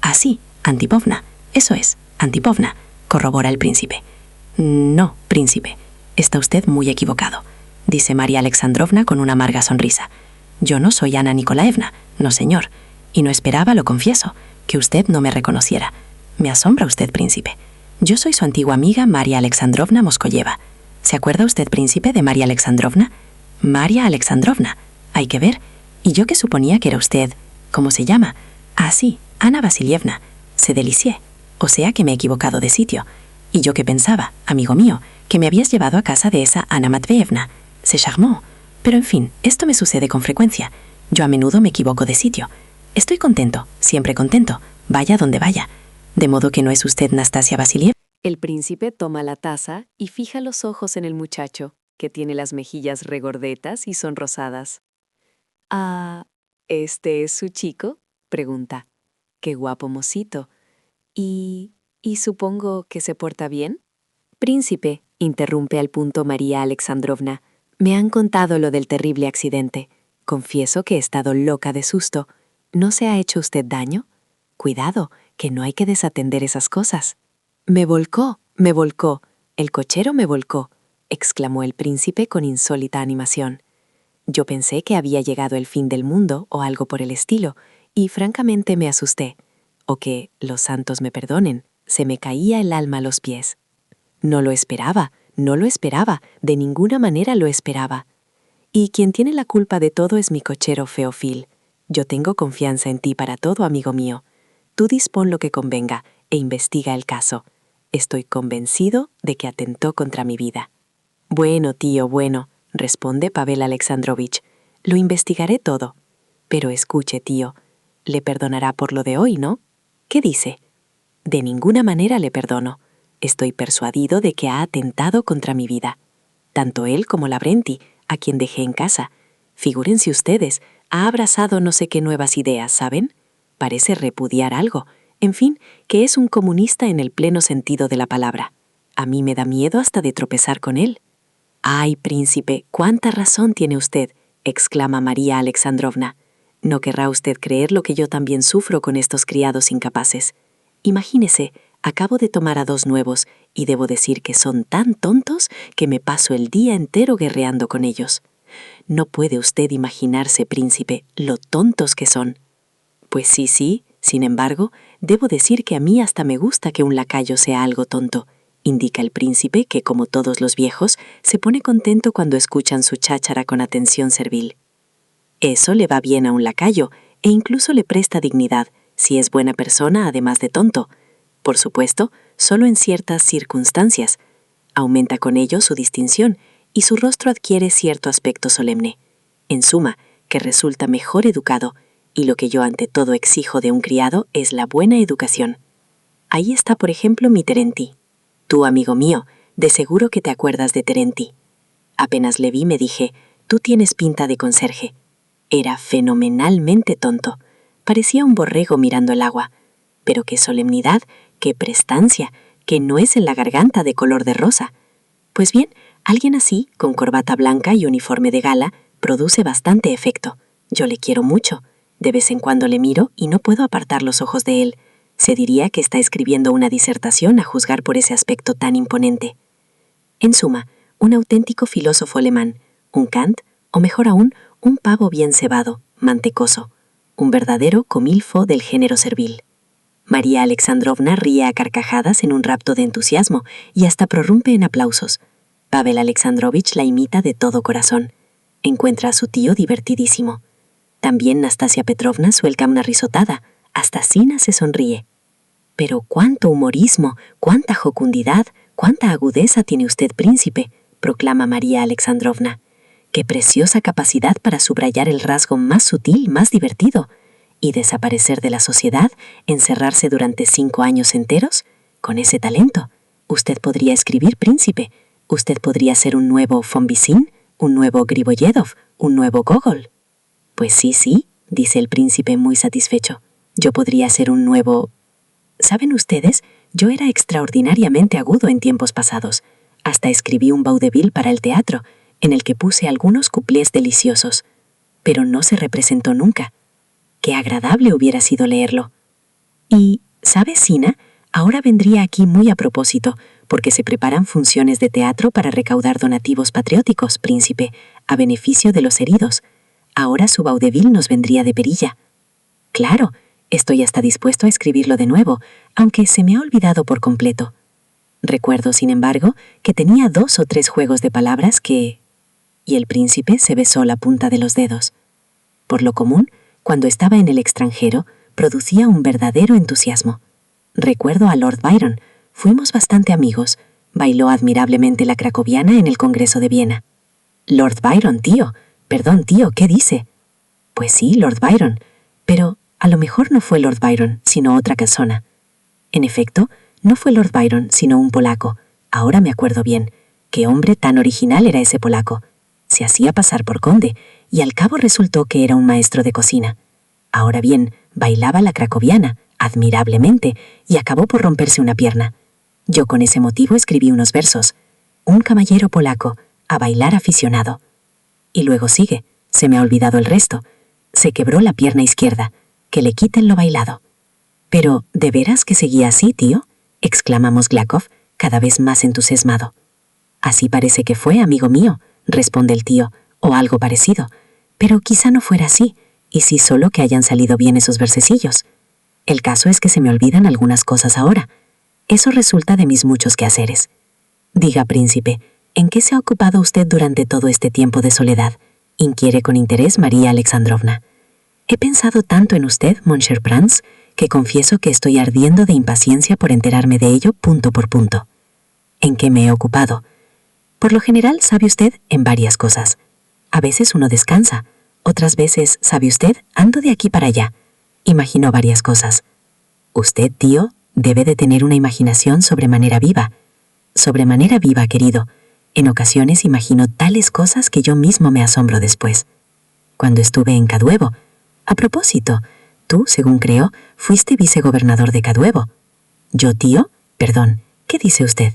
Ah, sí, Antipovna. Eso es, Antipovna, corrobora el príncipe. No, príncipe, está usted muy equivocado, dice María Alexandrovna con una amarga sonrisa. Yo no soy Ana Nikolaevna, no señor, y no esperaba, lo confieso, que usted no me reconociera. Me asombra usted, príncipe. Yo soy su antigua amiga María Alexandrovna Moskoyeva. ¿Se acuerda usted, príncipe, de María Alexandrovna? María Alexandrovna, hay que ver. Y yo que suponía que era usted, ¿cómo se llama? Ah, sí, Ana Vasilievna. Se delicié, o sea que me he equivocado de sitio. Y yo que pensaba, amigo mío, que me habías llevado a casa de esa Ana Matveevna. Se charmó. Pero en fin, esto me sucede con frecuencia. Yo a menudo me equivoco de sitio. Estoy contento, siempre contento, vaya donde vaya. ¿De modo que no es usted Nastasia Vasilievna? El príncipe toma la taza y fija los ojos en el muchacho, que tiene las mejillas regordetas y sonrosadas. «Ah, ¿este es su chico?», pregunta. «Qué guapo mocito. ¿Y supongo que se porta bien?». «Príncipe», interrumpe al punto María Alexandrovna, «me han contado lo del terrible accidente. Confieso que he estado loca de susto. ¿No se ha hecho usted daño? Cuidado, que no hay que desatender esas cosas». Me volcó, el cochero me volcó», exclamó el príncipe con insólita animación. «Yo pensé que había llegado el fin del mundo o algo por el estilo, y francamente me asusté. O que, los santos me perdonen, se me caía el alma a los pies. No lo esperaba, de ninguna manera lo esperaba. Y quien tiene la culpa de todo es mi cochero Feofil. Yo tengo confianza en ti para todo, amigo mío. Tú dispón lo que convenga e investiga el caso. Estoy convencido de que atentó contra mi vida». «Bueno, tío, bueno», responde Pavel Alexandrovich. «Lo investigaré todo. Pero escuche, tío, le perdonará por lo de hoy, ¿no? ¿Qué dice?». «De ninguna manera le perdono. Estoy persuadido de que ha atentado contra mi vida. Tanto él como Lavrenti, a quien dejé en casa. Figúrense ustedes, ha abrazado no sé qué nuevas ideas, ¿saben? Parece repudiar algo. En fin, que es un comunista en el pleno sentido de la palabra. A mí me da miedo hasta de tropezar con él». «Ay, príncipe, cuánta razón tiene usted», exclama María Alexandrovna. «No querrá usted creer lo que yo también sufro con estos criados incapaces. Imagínese, acabo de tomar a 2 nuevos y debo decir que son tan tontos que me paso el día entero guerreando con ellos. No puede usted imaginarse, príncipe, lo tontos que son». «Pues sí, sin embargo, debo decir que a mí hasta me gusta que un lacayo sea algo tonto, indica el príncipe que, como todos los viejos, se pone contento cuando escuchan su cháchara con atención servil. Eso le va bien a un lacayo e incluso le presta dignidad, si es buena persona además de tonto. Por supuesto, solo en ciertas circunstancias. Aumenta con ello su distinción y su rostro adquiere cierto aspecto solemne. En suma, que resulta mejor educado, y lo que yo ante todo exijo de un criado es la buena educación. Ahí está, por ejemplo, mi Terenti. Tú, amigo mío, de seguro que te acuerdas de Terenti. Apenas le vi me dije, tú tienes pinta de conserje. Era fenomenalmente tonto. Parecía un borrego mirando el agua. Pero qué solemnidad, qué prestancia, qué nuez en la garganta de color de rosa. Pues bien, alguien así, con corbata blanca y uniforme de gala, produce bastante efecto. Yo le quiero mucho. De vez en cuando le miro y no puedo apartar los ojos de él. Se diría que está escribiendo una disertación a juzgar por ese aspecto tan imponente. En suma, un auténtico filósofo alemán, un Kant, o mejor aún, un pavo bien cebado, mantecoso, un verdadero comilfo del género servil. María Alexandrovna ríe a carcajadas en un rapto de entusiasmo y hasta prorrumpe en aplausos. Pavel Alexandrovich la imita de todo corazón. Encuentra a su tío divertidísimo. También Nastasia Petrovna suelta una risotada. Hasta Sina se sonríe. Pero cuánto humorismo, cuánta jocundidad, cuánta agudeza tiene usted, príncipe, proclama María Alexandrovna. Qué preciosa capacidad para subrayar el rasgo más sutil, más divertido. ¿Y desaparecer de la sociedad, encerrarse durante 5 años enteros? Con ese talento, usted podría escribir, príncipe. Usted podría ser un nuevo von Visin, un nuevo Griboyedov, un nuevo Gogol. Pues sí, dice el príncipe muy satisfecho. Yo podría ser un nuevo... ¿Saben ustedes? Yo era extraordinariamente agudo en tiempos pasados. Hasta escribí un vaudeville para el teatro, en el que puse algunos cuplés deliciosos. Pero no se representó nunca. Qué agradable hubiera sido leerlo. Y, ¿sabes, Sina? Ahora vendría aquí muy a propósito, porque se preparan funciones de teatro para recaudar donativos patrióticos, príncipe, a beneficio de los heridos. Ahora su vaudeville nos vendría de perilla. Claro, estoy hasta dispuesto a escribirlo de nuevo, aunque se me ha olvidado por completo. Recuerdo, sin embargo, que tenía 2 o 3 juegos de palabras que... Y el príncipe se besó la punta de los dedos. Por lo común, cuando estaba en el extranjero, producía un verdadero entusiasmo. Recuerdo a Lord Byron. Fuimos bastante amigos. Bailó admirablemente la cracoviana en el Congreso de Viena. Lord Byron, tío. Perdón, tío, ¿qué dice? Pues sí, Lord Byron. Pero a lo mejor no fue Lord Byron, sino otra persona. En efecto, no fue Lord Byron, sino un polaco. Ahora me acuerdo bien. Qué hombre tan original era ese polaco. Se hacía pasar por conde, y al cabo resultó que era un maestro de cocina. Ahora bien, bailaba la cracoviana, admirablemente, y acabó por romperse una pierna. Yo con ese motivo escribí unos versos. Un caballero polaco, a bailar aficionado. Y luego sigue, se me ha olvidado el resto. Se quebró la pierna izquierda, que le quiten lo bailado. Pero, ¿de veras que seguía así, tío? Exclamamos Glakov, cada vez más entusiasmado. Así parece que fue, amigo mío, responde el tío, o algo parecido. Pero quizá no fuera así, y sí solo que hayan salido bien esos versecillos. El caso es que se me olvidan algunas cosas ahora. Eso resulta de mis muchos quehaceres. Diga, príncipe, ¿en qué se ha ocupado usted durante todo este tiempo de soledad? Inquiere con interés María Alexandrovna. He pensado tanto en usted, mon cher Franz, que confieso que estoy ardiendo de impaciencia por enterarme de ello punto por punto. ¿En qué me he ocupado? Por lo general, sabe usted, en varias cosas. A veces uno descansa, otras veces, sabe usted, ando de aquí para allá. Imagino varias cosas. Usted, tío, debe de tener una imaginación sobremanera viva. Sobremanera viva, querido. En ocasiones imagino tales cosas que yo mismo me asombro después. Cuando estuve en Caduevo... A propósito, tú, según creo, fuiste vicegobernador de Caduevo. ¿Yo, tío? Perdón, ¿qué dice usted?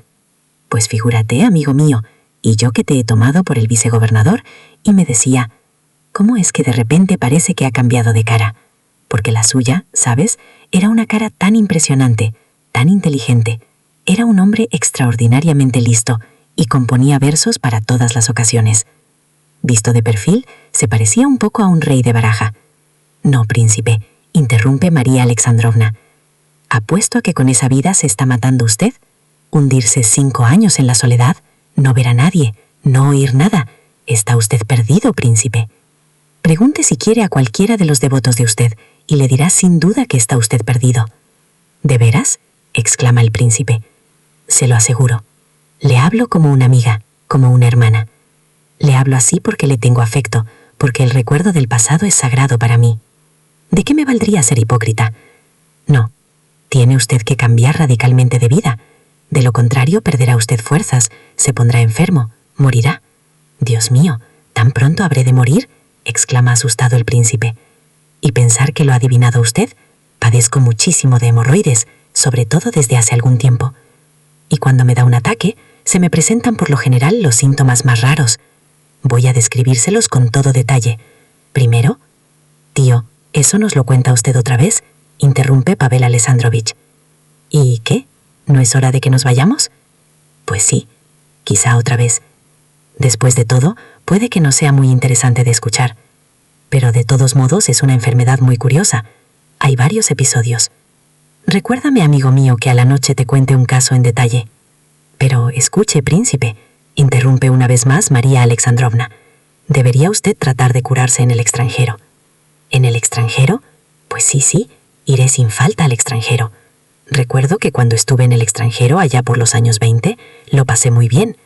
Pues figúrate, amigo mío, y yo que te he tomado por el vicegobernador, y me decía, ¿cómo es que de repente parece que ha cambiado de cara? Porque la suya, ¿sabes? Era una cara tan impresionante, tan inteligente. Era un hombre extraordinariamente listo, y componía versos para todas las ocasiones. Visto de perfil, se parecía un poco a un rey de baraja. No, príncipe, interrumpe María Alexandrovna. ¿Apuesto a que con esa vida se está matando usted? Hundirse 5 años en la soledad, no ver a nadie, no oír nada. Está usted perdido, príncipe. Pregunte si quiere a cualquiera de los devotos de usted, y le dirá sin duda que está usted perdido. ¿De veras?, exclama el príncipe. Se lo aseguro. Le hablo como una amiga, como una hermana. Le hablo así porque le tengo afecto, porque el recuerdo del pasado es sagrado para mí. ¿De qué me valdría ser hipócrita? No, tiene usted que cambiar radicalmente de vida. De lo contrario, perderá usted fuerzas, se pondrá enfermo, morirá. Dios mío, ¿tan pronto habré de morir?, exclama asustado el príncipe. Y pensar que lo ha adivinado usted, padezco muchísimo de hemorroides, sobre todo desde hace algún tiempo. Y cuando me da un ataque, se me presentan por lo general los síntomas más raros. Voy a describírselos con todo detalle. Primero, tío, ¿eso nos lo cuenta usted otra vez?, interrumpe Pavel Alexandrovich. ¿Y qué? ¿No es hora de que nos vayamos? Pues sí, quizá otra vez. Después de todo, puede que no sea muy interesante de escuchar. Pero de todos modos es una enfermedad muy curiosa. Hay varios episodios. Recuérdame, amigo mío, que a la noche te cuente un caso en detalle. Pero escuche, príncipe, interrumpe una vez más María Alexandrovna. Debería usted tratar de curarse en el extranjero. ¿En el extranjero? Pues sí, iré sin falta al extranjero. Recuerdo que cuando estuve en el extranjero, allá por los años 20, lo pasé muy bien.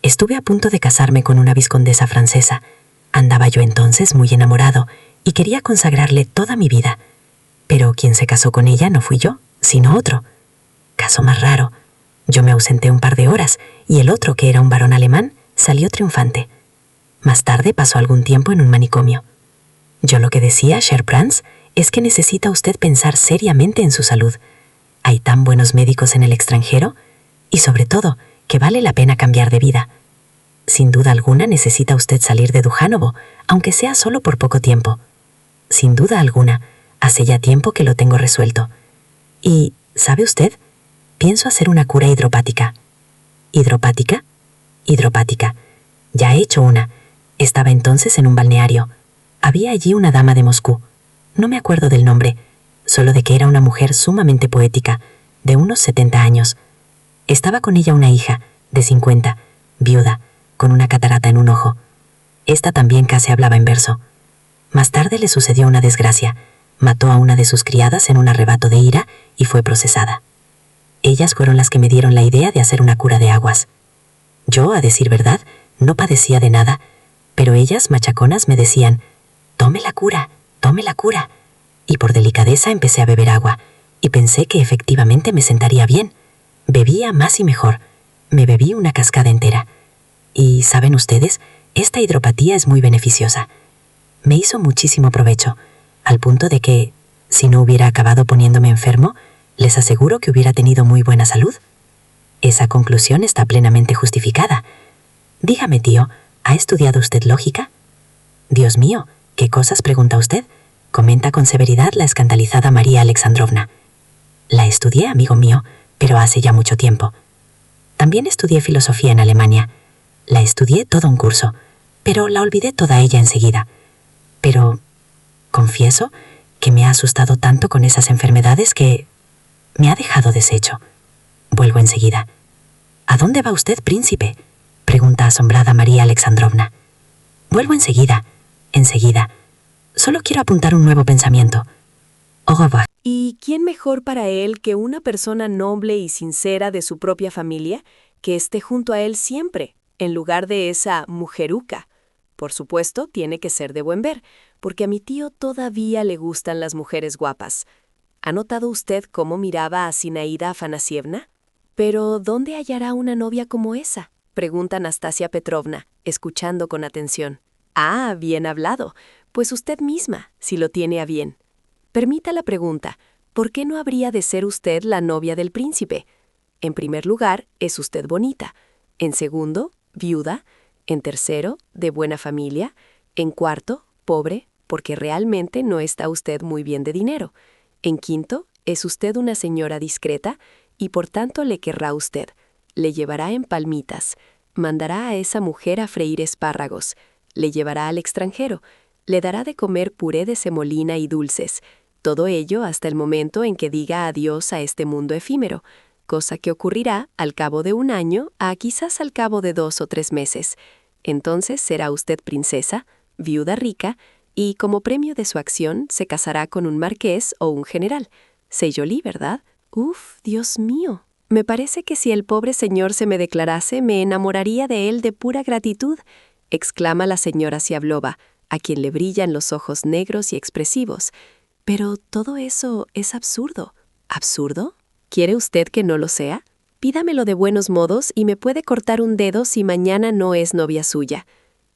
Estuve a punto de casarme con una vizcondesa francesa. Andaba yo entonces muy enamorado y quería consagrarle toda mi vida. Pero quien se casó con ella no fui yo, sino otro. Caso más raro. Yo me ausenté un par de horas y el otro, que era un varón alemán, salió triunfante. Más tarde pasó algún tiempo en un manicomio. Yo lo que decía, Cher Franz, es que necesita usted pensar seriamente en su salud. Hay tan buenos médicos en el extranjero y, sobre todo, que vale la pena cambiar de vida. Sin duda alguna necesita usted salir de Dujanovo, aunque sea solo por poco tiempo. Sin duda alguna, hace ya tiempo que lo tengo resuelto. Y, ¿sabe usted? Pienso hacer una cura hidropática. ¿Hidropática? Hidropática. Ya he hecho una. Estaba entonces en un balneario. Había allí una dama de Moscú. No me acuerdo del nombre, solo de que era una mujer sumamente poética, de unos 70 años. Estaba con ella una hija, de 50, viuda, con una catarata en un ojo. Esta también casi hablaba en verso. Más tarde le sucedió una desgracia. Mató a una de sus criadas en un arrebato de ira y fue procesada. Ellas fueron las que me dieron la idea de hacer una cura de aguas. Yo, a decir verdad, no padecía de nada, pero ellas, machaconas, me decían: «Tome la cura, tome la cura». Y por delicadeza empecé a beber agua, y pensé que efectivamente me sentaría bien. Bebía más y mejor. Me bebí una cascada entera. Y, ¿saben ustedes? Esta hidropatía es muy beneficiosa. Me hizo muchísimo provecho, al punto de que, si no hubiera acabado poniéndome enfermo, les aseguro que hubiera tenido muy buena salud. Esa conclusión está plenamente justificada. Dígame, tío, ¿ha estudiado usted lógica? Dios mío, ¿qué cosas pregunta usted?, comenta con severidad la escandalizada María Alexandrovna. La estudié, amigo mío, pero hace ya mucho tiempo. También estudié filosofía en Alemania. La estudié todo un curso, pero la olvidé toda ella enseguida. Pero confieso que me ha asustado tanto con esas enfermedades que me ha dejado deshecho. Vuelvo enseguida. ¿A dónde va usted, príncipe?, pregunta asombrada María Alexandrovna. Vuelvo enseguida, enseguida. Solo quiero apuntar un nuevo pensamiento. Au revoir. ¿Y quién mejor para él que una persona noble y sincera de su propia familia que esté junto a él siempre, en lugar de esa mujeruca? Por supuesto, tiene que ser de buen ver, porque a mi tío todavía le gustan las mujeres guapas. ¿Ha notado usted cómo miraba a Zinaida Afanasievna? Pero, ¿dónde hallará una novia como esa?, pregunta Anastasia Petrovna, escuchando con atención. Ah, bien hablado, pues usted misma, si lo tiene a bien. Permita la pregunta, ¿por qué no habría de ser usted la novia del príncipe? En primer lugar, es usted bonita. En segundo, viuda. En tercero, de buena familia. En cuarto, pobre, porque realmente no está usted muy bien de dinero. En quinto, es usted una señora discreta y por tanto le querrá usted. Le llevará en palmitas. Mandará a esa mujer a freír espárragos. Le llevará al extranjero. Le dará de comer puré de semolina y dulces. Todo ello hasta el momento en que diga adiós a este mundo efímero. cosa que ocurrirá al cabo de 1 año a quizás al cabo de 2 o 3 meses. Entonces será usted princesa, viuda rica, y como premio de su acción se casará con un marqués o un general. Seyoli, ¿verdad? Uf, Dios mío. Me parece que si el pobre señor se me declarase, me enamoraría de él de pura gratitud, exclama la señora Siablova, a quien le brillan los ojos negros y expresivos. Pero todo eso es absurdo. ¿Absurdo? ¿Quiere usted que no lo sea? Pídamelo de buenos modos y me puede cortar un dedo si mañana no es novia suya.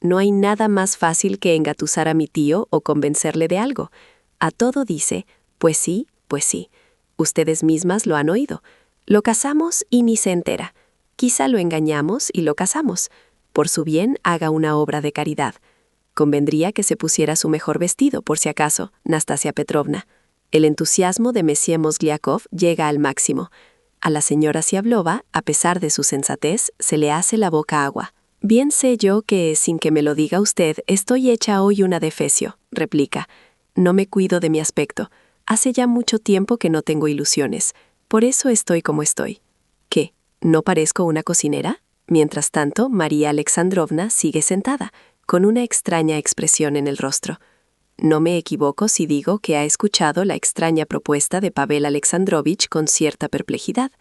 No hay nada más fácil que engatusar a mi tío o convencerle de algo. A todo dice, pues sí, pues sí. Ustedes mismas lo han oído. Lo casamos y ni se entera. Quizá lo engañamos y lo casamos. Por su bien, haga una obra de caridad. Convendría que se pusiera su mejor vestido, por si acaso, Nastasia Petrovna. El entusiasmo de Monsieur Mozgliakov llega al máximo. A la señora Siablova, a pesar de su sensatez, se le hace la boca agua. Bien sé yo que, sin que me lo diga usted, estoy hecha hoy una defecio, replica. No me cuido de mi aspecto. Hace ya mucho tiempo que no tengo ilusiones. Por eso estoy como estoy. ¿Qué? ¿No parezco una cocinera? Mientras tanto, María Alexandrovna sigue sentada, con una extraña expresión en el rostro. No me equivoco si digo que ha escuchado la extraña propuesta de Pavel Alexandrovich con cierta perplejidad.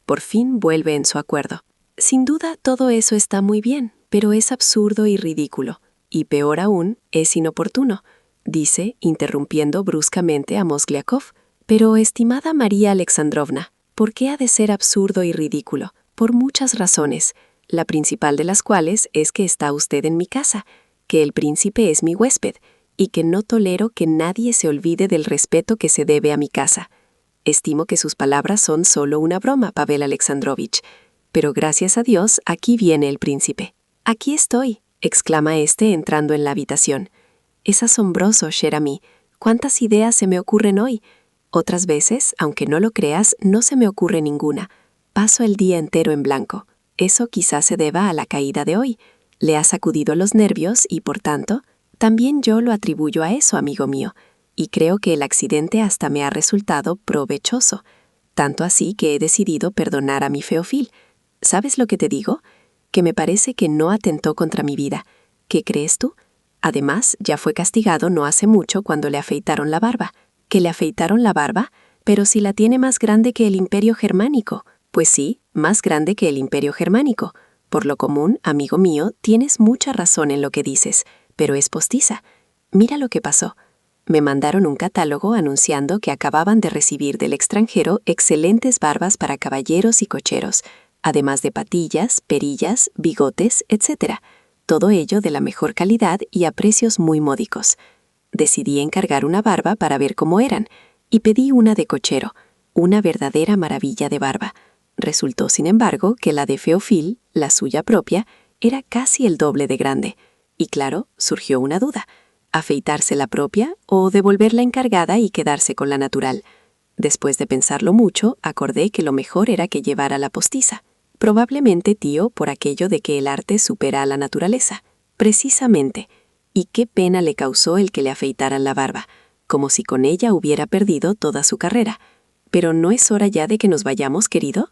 Por fin vuelve en su acuerdo. Sin duda, todo eso está muy bien, pero es absurdo y ridículo. Y peor aún, es inoportuno, dice, interrumpiendo bruscamente a Mozgliakov. Pero, estimada María Alexandrovna, ¿por qué ha de ser absurdo y ridículo? Por muchas razones, la principal de las cuales es que está usted en mi casa, que el príncipe es mi huésped, y que no tolero que nadie se olvide del respeto que se debe a mi casa. Estimo que sus palabras son solo una broma, Pavel Alexandrovich, pero gracias a Dios aquí viene el príncipe. Aquí estoy, exclama éste entrando en la habitación. Es asombroso, cher ami, cuántas ideas se me ocurren hoy. Otras veces, aunque no lo creas, no se me ocurre ninguna. Paso el día entero en blanco. Eso quizás se deba a la caída de hoy. Le ha sacudido los nervios y, por tanto, también yo lo atribuyo a eso, amigo mío, y creo que el accidente hasta me ha resultado provechoso, tanto así que he decidido perdonar a mi Feofil. ¿Sabes lo que te digo? Que me parece que no atentó contra mi vida. ¿Qué crees tú? Además, ya fue castigado no hace mucho cuando le afeitaron la barba. ¿Que le afeitaron la barba? Pero si la tiene más grande que el Imperio Germánico. Pues sí, más grande que el Imperio Germánico. Por lo común, amigo mío, tienes mucha razón en lo que dices, pero es postiza. Mira lo que pasó. Me mandaron un catálogo anunciando que acababan de recibir del extranjero excelentes barbas para caballeros y cocheros, además de patillas, perillas, bigotes, etc. Todo ello de la mejor calidad y a precios muy módicos. Decidí encargar una barba para ver cómo eran, y pedí una de cochero, una verdadera maravilla de barba. Resultó, sin embargo, que la de Feofil, la suya propia, era casi el doble de grande. Y claro, surgió una duda: ¿afeitarse la propia o devolver la encargada y quedarse con la natural? Después de pensarlo mucho, acordé que lo mejor era que llevara la postiza. Probablemente, tío, por aquello de que el arte supera a la naturaleza. Precisamente. Y qué pena le causó el que le afeitaran la barba, como si con ella hubiera perdido toda su carrera. ¿Pero no es hora ya de que nos vayamos, querido?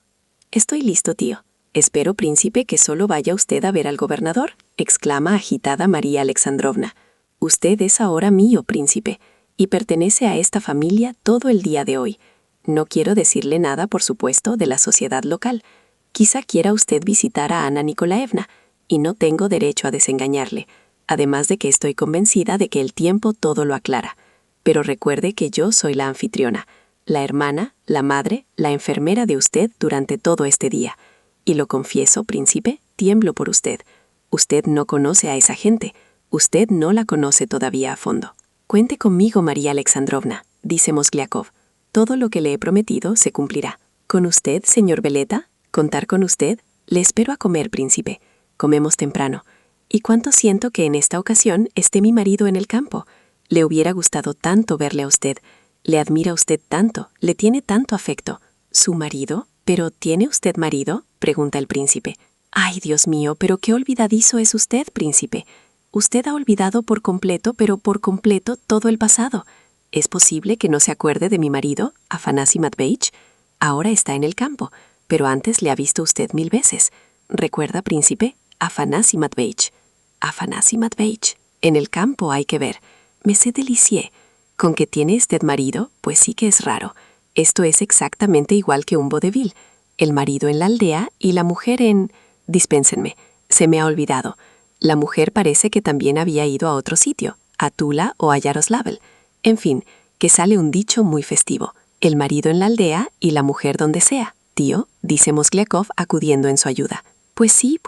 Estoy listo, tío. Espero, príncipe, que solo vaya usted a ver al gobernador, exclama agitada María Alexandrovna. Usted es ahora mío, príncipe, y pertenece a esta familia todo el día de hoy. No quiero decirle nada, por supuesto, de la sociedad local. Quizá quiera usted visitar a Ana Nikolaevna, y no tengo derecho a desengañarle. Además de que estoy convencida de que el tiempo todo lo aclara. Pero recuerde que yo soy la anfitriona, la hermana, la madre, la enfermera de usted durante todo este día. Y lo confieso, príncipe, tiemblo por usted. Usted no conoce a esa gente. Usted no la conoce todavía a fondo. Cuente conmigo, María Alexandrovna, dice Mozgliakov. Todo lo que le he prometido se cumplirá. ¿Con usted, señor Veleta? ¿Contar con usted? Le espero a comer, príncipe. Comemos temprano. Y cuánto siento que en esta ocasión esté mi marido en el campo. Le hubiera gustado tanto verle a usted. Le admira usted tanto, le tiene tanto afecto. ¿Su marido? ¿Pero tiene usted marido?, pregunta el príncipe. Ay, Dios mío, pero qué olvidadizo es usted, príncipe. Usted ha olvidado por completo, pero por completo, todo el pasado. ¿Es posible que no se acuerde de mi marido, Afanasy Matveich? Ahora está en el campo. Pero antes le ha visto usted 1000 veces. ¿Recuerda, príncipe? Afanasi Matveich. Afanasi Matveich. En el campo hay que ver. Monsieur Delicier. ¿Con que tiene usted marido? Pues sí que es raro. Esto es exactamente igual que un vodevil. El marido en la aldea y la mujer en... Dispénsenme, se me ha olvidado. La mujer parece que también había ido a otro sitio, a Tula o a Yaroslavl. En fin, que sale un dicho muy festivo. El marido en la aldea y la mujer donde sea. Tío, dice Mozgliakov acudiendo en su ayuda. Pues sí,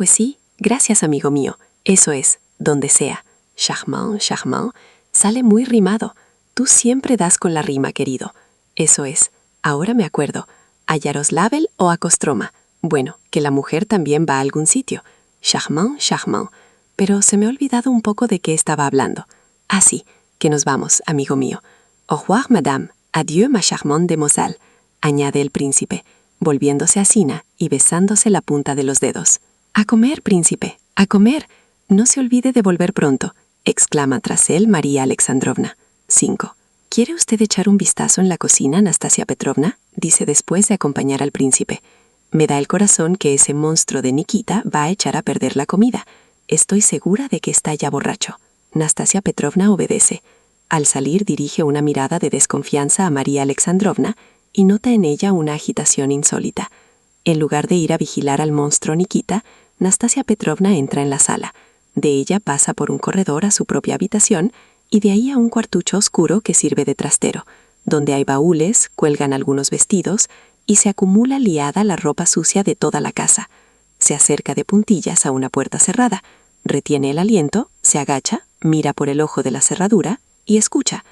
gracias amigo mío. Eso es, donde sea. Charmant, charmant. Sale muy rimado. Tú siempre das con la rima, querido. Eso es, ahora me acuerdo. ¿A Yaroslavl o a Kostroma? Bueno, que la mujer también va a algún sitio. Charmant, charmant. Pero se me ha olvidado un poco de qué estaba hablando. Ah, sí, que nos vamos, amigo mío. Au revoir, madame. Adieu, ma charmante demoiselle, añade el príncipe, volviéndose a Sina y besándose la punta de los dedos. A comer, príncipe, a comer. No se olvide de volver pronto, exclama tras él María Alexandrovna. 5. ¿Quiere usted echar un vistazo en la cocina, Anastasia Petrovna? Dice después de acompañar al príncipe. Me da el corazón que ese monstruo de Nikita va a echar a perder la comida. Estoy segura de que está ya borracho. Nastasia Petrovna obedece. Al salir dirige una mirada de desconfianza a María Alexandrovna y nota en ella una agitación insólita. En lugar de ir a vigilar al monstruo Nikita, Nastasia Petrovna entra en la sala. De ella pasa por un corredor a su propia habitación y de ahí a un cuartucho oscuro que sirve de trastero, donde hay baúles, cuelgan algunos vestidos y se acumula liada la ropa sucia de toda la casa. Se acerca de puntillas a una puerta cerrada, retiene el aliento, se agacha, mira por el ojo de la cerradura y escucha.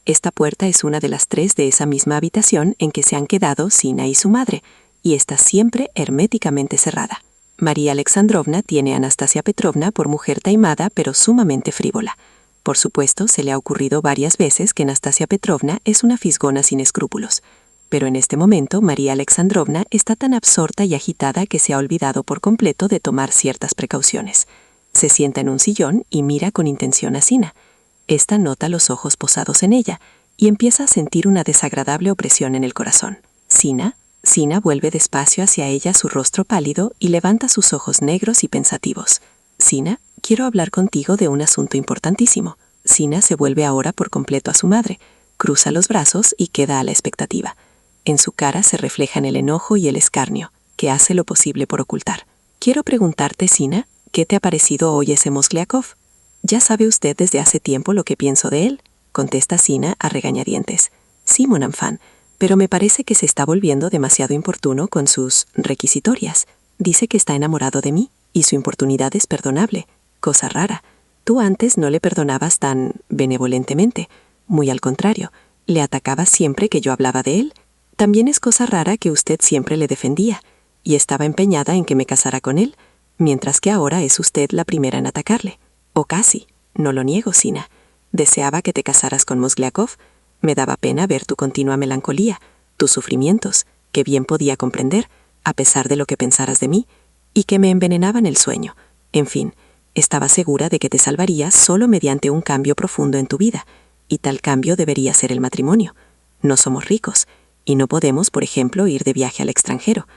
Esta puerta es una de las 3 de esa misma habitación en que se han quedado Sina y su madre, y está siempre herméticamente cerrada. María Alexandrovna tiene a Anastasia Petrovna por mujer taimada pero sumamente frívola. Por supuesto, se le ha ocurrido varias veces que Anastasia Petrovna es una fisgona sin escrúpulos. Pero en este momento María Alexandrovna está tan absorta y agitada que se ha olvidado por completo de tomar ciertas precauciones. Se sienta en un sillón y mira con intención a Sina. Esta nota los ojos posados en ella y empieza a sentir una desagradable opresión en el corazón. Sina vuelve despacio hacia ella su rostro pálido y levanta sus ojos negros y pensativos. Sina, quiero hablar contigo de un asunto importantísimo. Sina se vuelve ahora por completo a su madre, cruza los brazos y queda a la expectativa. En su cara se reflejan el enojo y el escarnio, que hace lo posible por ocultar. Quiero preguntarte, Sina, ¿qué te ha parecido hoy ese Mozgliakov? Ya sabe usted desde hace tiempo lo que pienso de él, contesta Sina a regañadientes. Sí, mon enfant, pero me parece que se está volviendo demasiado importuno con sus requisitorias. Dice que está enamorado de mí, y su importunidad es perdonable. Cosa rara. Tú antes no le perdonabas tan benevolentemente. Muy al contrario, le atacabas siempre que yo hablaba de él. También es cosa rara que usted siempre le defendía, y estaba empeñada en que me casara con él, mientras que ahora es usted la primera en atacarle. O casi, no lo niego, Sina. Deseaba que te casaras con Mozgliakov. Me daba pena ver tu continua melancolía, tus sufrimientos, que bien podía comprender, a pesar de lo que pensaras de mí, y que me envenenaban el sueño. En fin, estaba segura de que te salvarías solo mediante un cambio profundo en tu vida, y tal cambio debería ser el matrimonio. No somos ricos, y no podemos, por ejemplo, ir de viaje al extranjero.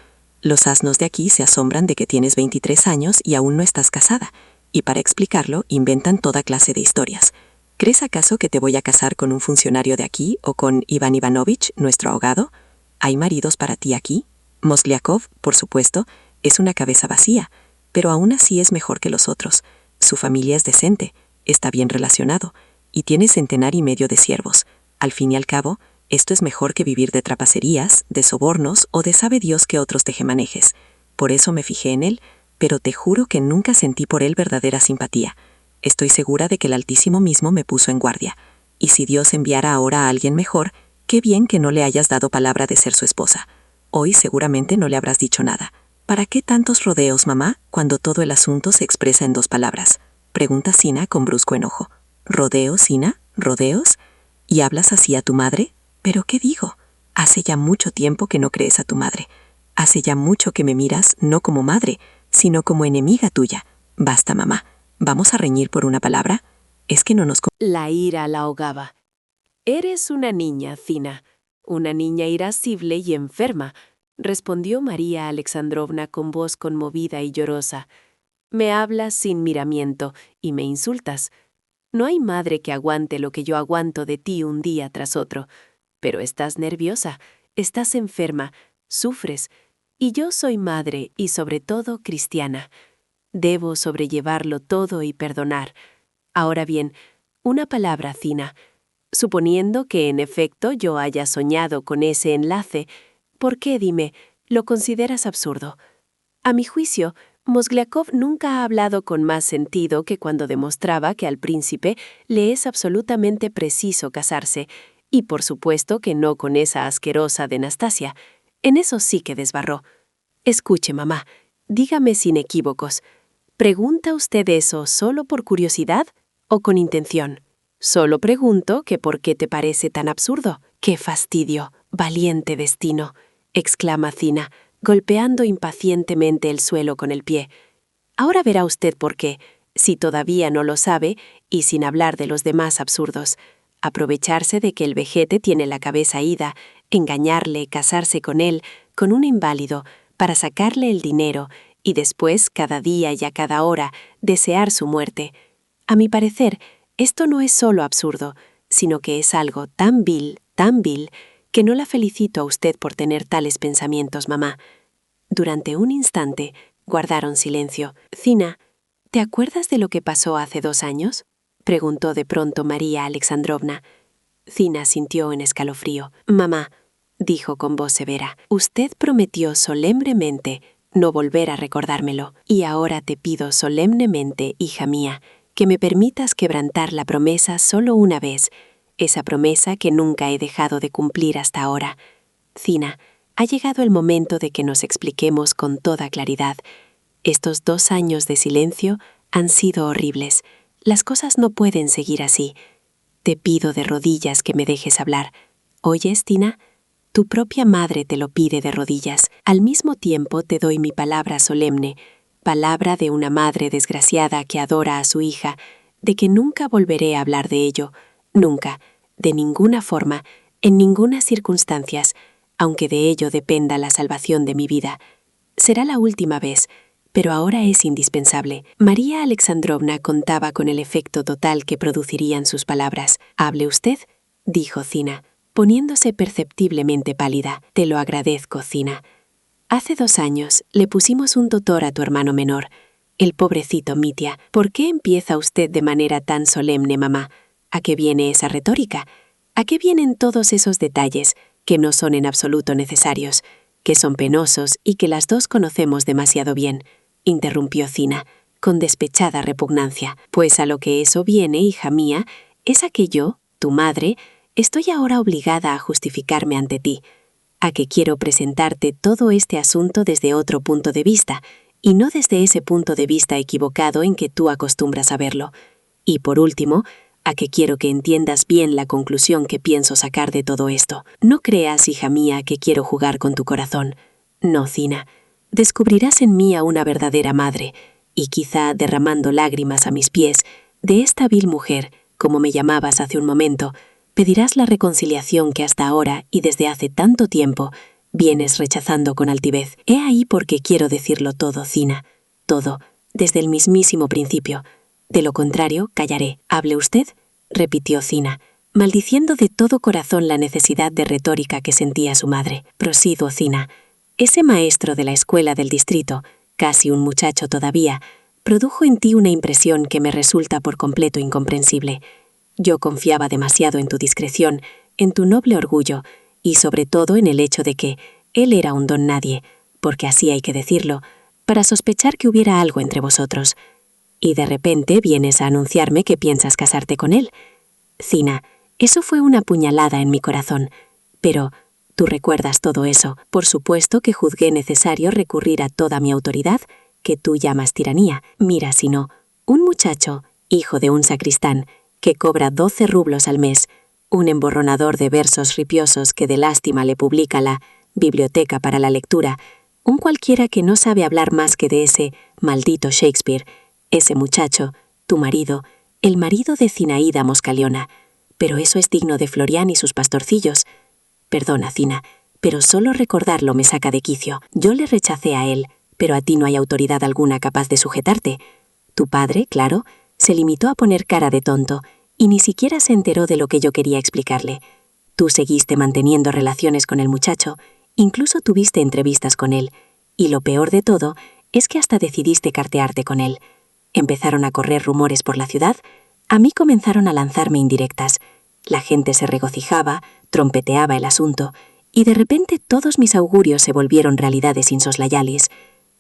Los asnos de aquí se asombran de que tienes 23 años y aún no estás casada, y para explicarlo inventan toda clase de historias. ¿Crees acaso que te voy a casar con un funcionario de aquí o con Iván Ivanovich, nuestro ahogado? ¿Hay maridos para ti aquí? Mozgliakov, por supuesto, es una cabeza vacía, pero aún así es mejor que los otros. Su familia es decente, está bien relacionado, y tiene 1,5 centenar de siervos. Al fin y al cabo, esto es mejor que vivir de trapacerías, de sobornos o de sabe Dios qué otros tejemanejes. Por eso me fijé en él, pero te juro que nunca sentí por él verdadera simpatía. Estoy segura de que el Altísimo mismo me puso en guardia. Y si Dios enviara ahora a alguien mejor, qué bien que no le hayas dado palabra de ser su esposa. Hoy seguramente no le habrás dicho nada. ¿Para qué tantos rodeos, mamá, cuando todo el asunto se expresa en 2 palabras? Pregunta Sina con brusco enojo. ¿Rodeos, Sina? ¿Rodeos? ¿Y hablas así a tu madre? ¿Pero qué digo? Hace ya mucho tiempo que no crees a tu madre. Hace ya mucho que me miras no como madre, sino como enemiga tuya. Basta, mamá. ¿Vamos a reñir por una palabra? Es que no nos... La ira la ahogaba. Eres una niña, Sina. Una niña irascible y enferma. respondió María Alexandrovna con voz conmovida y llorosa. Me hablas sin miramiento y me insultas. No hay madre que aguante lo que yo aguanto de ti un día tras otro. Pero estás nerviosa, estás enferma, sufres, y yo soy madre y sobre todo cristiana. Debo sobrellevarlo todo y perdonar. Ahora bien, una palabra, Zina. Suponiendo que en efecto yo haya soñado con ese enlace, ¿por qué, dime, lo consideras absurdo? A mi juicio, Mozgliakov nunca ha hablado con más sentido que cuando demostraba que al príncipe le es absolutamente preciso casarse, y por supuesto que no con esa asquerosa de Nastasia. En eso sí que desbarró. Escuche, mamá, dígame sin equívocos. ¿Pregunta usted eso solo por curiosidad o con intención? Solo pregunto que por qué te parece tan absurdo. ¡Qué fastidio! ¡Valiente destino!, exclama Zina, golpeando impacientemente el suelo con el pie. Ahora verá usted por qué, si todavía no lo sabe, y sin hablar de los demás absurdos. Aprovecharse de que el vejete tiene la cabeza ida, engañarle, casarse con él, con un inválido, para sacarle el dinero, y después, cada día y a cada hora, desear su muerte. A mi parecer, esto no es solo absurdo, sino que es algo tan vil, que no la felicito a usted por tener tales pensamientos, mamá. Durante un instante, guardaron silencio. Zina, ¿te acuerdas de lo que pasó hace 2 años?, preguntó de pronto María Alexandrovna. Zina sintió en escalofrío. Mamá, dijo con voz severa, usted prometió solemnemente no volver a recordármelo, y ahora te pido solemnemente, hija mía, que me permitas quebrantar la promesa solo una vez, esa promesa que nunca he dejado de cumplir hasta ahora. Zina, ha llegado el momento de que nos expliquemos con toda claridad. Estos 2 años de silencio han sido horribles. Las cosas no pueden seguir así. Te pido de rodillas que me dejes hablar. ¿Oyes, Zina? Tu propia madre te lo pide de rodillas. Al mismo tiempo te doy mi palabra solemne, palabra de una madre desgraciada que adora a su hija, de que nunca volveré a hablar de ello, nunca, de ninguna forma, en ninguna circunstancias, aunque de ello dependa la salvación de mi vida. Será la última vez, pero ahora es indispensable. María Alexandrovna contaba con el efecto total que producirían sus palabras. «Hable usted», dijo Zina, poniéndose perceptiblemente pálida. «Te lo agradezco, Zina. Hace 2 años le pusimos un tutor a tu hermano menor, el pobrecito Mitya. ¿Por qué empieza usted de manera tan solemne, mamá? ¿A qué viene esa retórica? ¿A qué vienen todos esos detalles que no son en absoluto necesarios, que son penosos y que las dos conocemos demasiado bien?», interrumpió Zina, con despechada repugnancia. «Pues a lo que eso viene, hija mía, es a que yo, tu madre, estoy ahora obligada a justificarme ante ti, a que quiero presentarte todo este asunto desde otro punto de vista, y no desde ese punto de vista equivocado en que tú acostumbras a verlo. Y por último, a que quiero que entiendas bien la conclusión que pienso sacar de todo esto. No creas, hija mía, que quiero jugar con tu corazón. No, Zina. Descubrirás en mí a una verdadera madre, y quizá derramando lágrimas a mis pies, de esta vil mujer, como me llamabas hace un momento, pedirás la reconciliación que hasta ahora y desde hace tanto tiempo vienes rechazando con altivez. He ahí por qué quiero decirlo todo, Zina. Todo, desde el mismísimo principio. De lo contrario, callaré. «¿Hable usted?», repitió Zina, maldiciendo de todo corazón la necesidad de retórica que sentía su madre. «Prosigo, Zina. Ese maestro de la escuela del distrito, casi un muchacho todavía, produjo en ti una impresión que me resulta por completo incomprensible. Yo confiaba demasiado en tu discreción, en tu noble orgullo, y sobre todo en el hecho de que él era un don nadie, porque así hay que decirlo, para sospechar que hubiera algo entre vosotros. Y de repente vienes a anunciarme que piensas casarte con él. Zina, eso fue una puñalada en mi corazón, pero tú recuerdas todo eso. Por supuesto que juzgué necesario recurrir a toda mi autoridad, que tú llamas tiranía. Mira, si no, un muchacho, hijo de un sacristán, que cobra 12 rublos al mes, un emborronador de versos ripiosos que de lástima le publica la Biblioteca para la Lectura, un cualquiera que no sabe hablar más que de ese maldito Shakespeare, ese muchacho, tu marido, el marido de Zinaída Moscaliona. Pero eso es digno de Florian y sus pastorcillos. Perdona, Zina, pero solo recordarlo me saca de quicio. Yo le rechacé a él, pero a ti no hay autoridad alguna capaz de sujetarte. Tu padre, claro, se limitó a poner cara de tonto y ni siquiera se enteró de lo que yo quería explicarle. Tú seguiste manteniendo relaciones con el muchacho, incluso tuviste entrevistas con él, y lo peor de todo es que hasta decidiste cartearte con él. Empezaron a correr rumores por la ciudad, a mí comenzaron a lanzarme indirectas. La gente se regocijaba, trompeteaba el asunto, y de repente todos mis augurios se volvieron realidades insoslayables.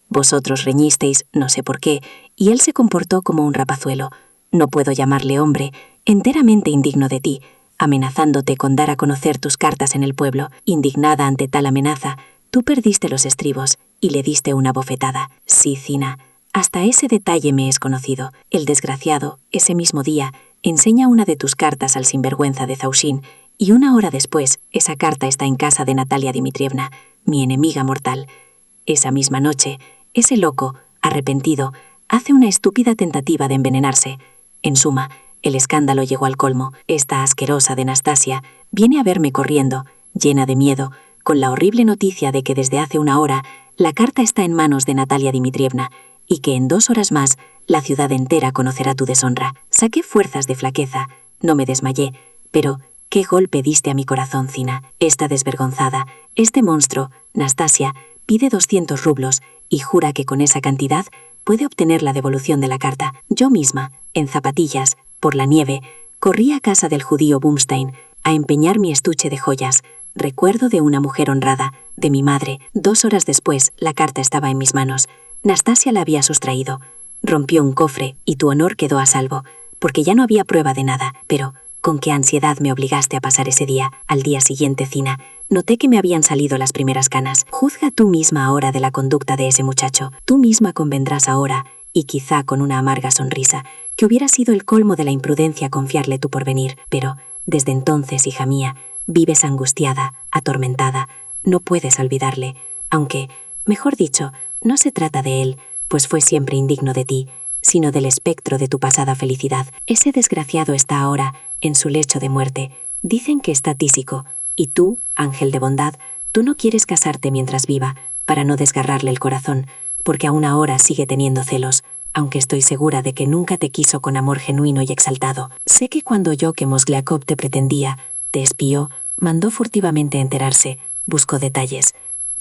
Vosotros reñisteis, no sé por qué, y él se comportó como un rapazuelo. No puedo llamarle hombre, enteramente indigno de ti, amenazándote con dar a conocer tus cartas en el pueblo. Indignada ante tal amenaza, tú perdiste los estribos y le diste una bofetada. Sí, Zina, hasta ese detalle me es conocido. El desgraciado, ese mismo día, enseña una de tus cartas al sinvergüenza de Zaushin, y una hora después, esa carta está en casa de Natalia Dmitrievna, mi enemiga mortal. Esa misma noche, ese loco, arrepentido, hace una estúpida tentativa de envenenarse. En suma, el escándalo llegó al colmo. Esta asquerosa de Nastasia viene a verme corriendo, llena de miedo, con la horrible noticia de que desde hace una hora la carta está en manos de Natalia Dmitrievna y que en 2 horas más la ciudad entera conocerá tu deshonra. Saqué fuerzas de flaqueza, no me desmayé, pero qué golpe diste a mi corazón, Zina. Esta desvergonzada, este monstruo, Nastasia, pide 200 rublos y jura que con esa cantidad puede obtener la devolución de la carta. Yo misma, en zapatillas, por la nieve, corrí a casa del judío Bumstein a empeñar mi estuche de joyas, recuerdo de una mujer honrada, de mi madre. 2 horas después, la carta estaba en mis manos. Nastasia la había sustraído. Rompió un cofre y tu honor quedó a salvo, porque ya no había prueba de nada. Pero con qué ansiedad me obligaste a pasar ese día. Al día siguiente, Zina, noté que me habían salido las primeras canas. Juzga tú misma ahora de la conducta de ese muchacho. Tú misma convendrás ahora, y quizá con una amarga sonrisa, que hubiera sido el colmo de la imprudencia confiarle tu porvenir. Pero, desde entonces, hija mía, vives angustiada, atormentada. No puedes olvidarle, aunque, mejor dicho, no se trata de él, pues fue siempre indigno de ti, sino del espectro de tu pasada felicidad. Ese desgraciado está ahora en su lecho de muerte. Dicen que está tísico, y tú, ángel de bondad, tú no quieres casarte mientras viva, para no desgarrarle el corazón, porque aún ahora sigue teniendo celos, aunque estoy segura de que nunca te quiso con amor genuino y exaltado. Sé que cuando yo que Mozgliakov te pretendía, te espió, mandó furtivamente a enterarse, buscó detalles.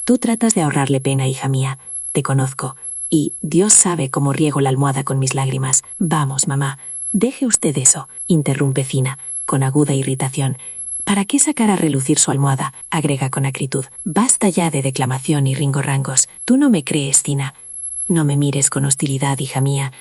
Tú tratas de ahorrarle pena, hija mía, te conozco, y Dios sabe cómo riego la almohada con mis lágrimas. Vamos, mamá, deje usted eso, interrumpe Zina, con aguda irritación. ¿Para qué sacar a relucir su almohada?, agrega con acritud. Basta ya de declamación y ringorrangos. Tú no me crees, Zina. No me mires con hostilidad, hija mía.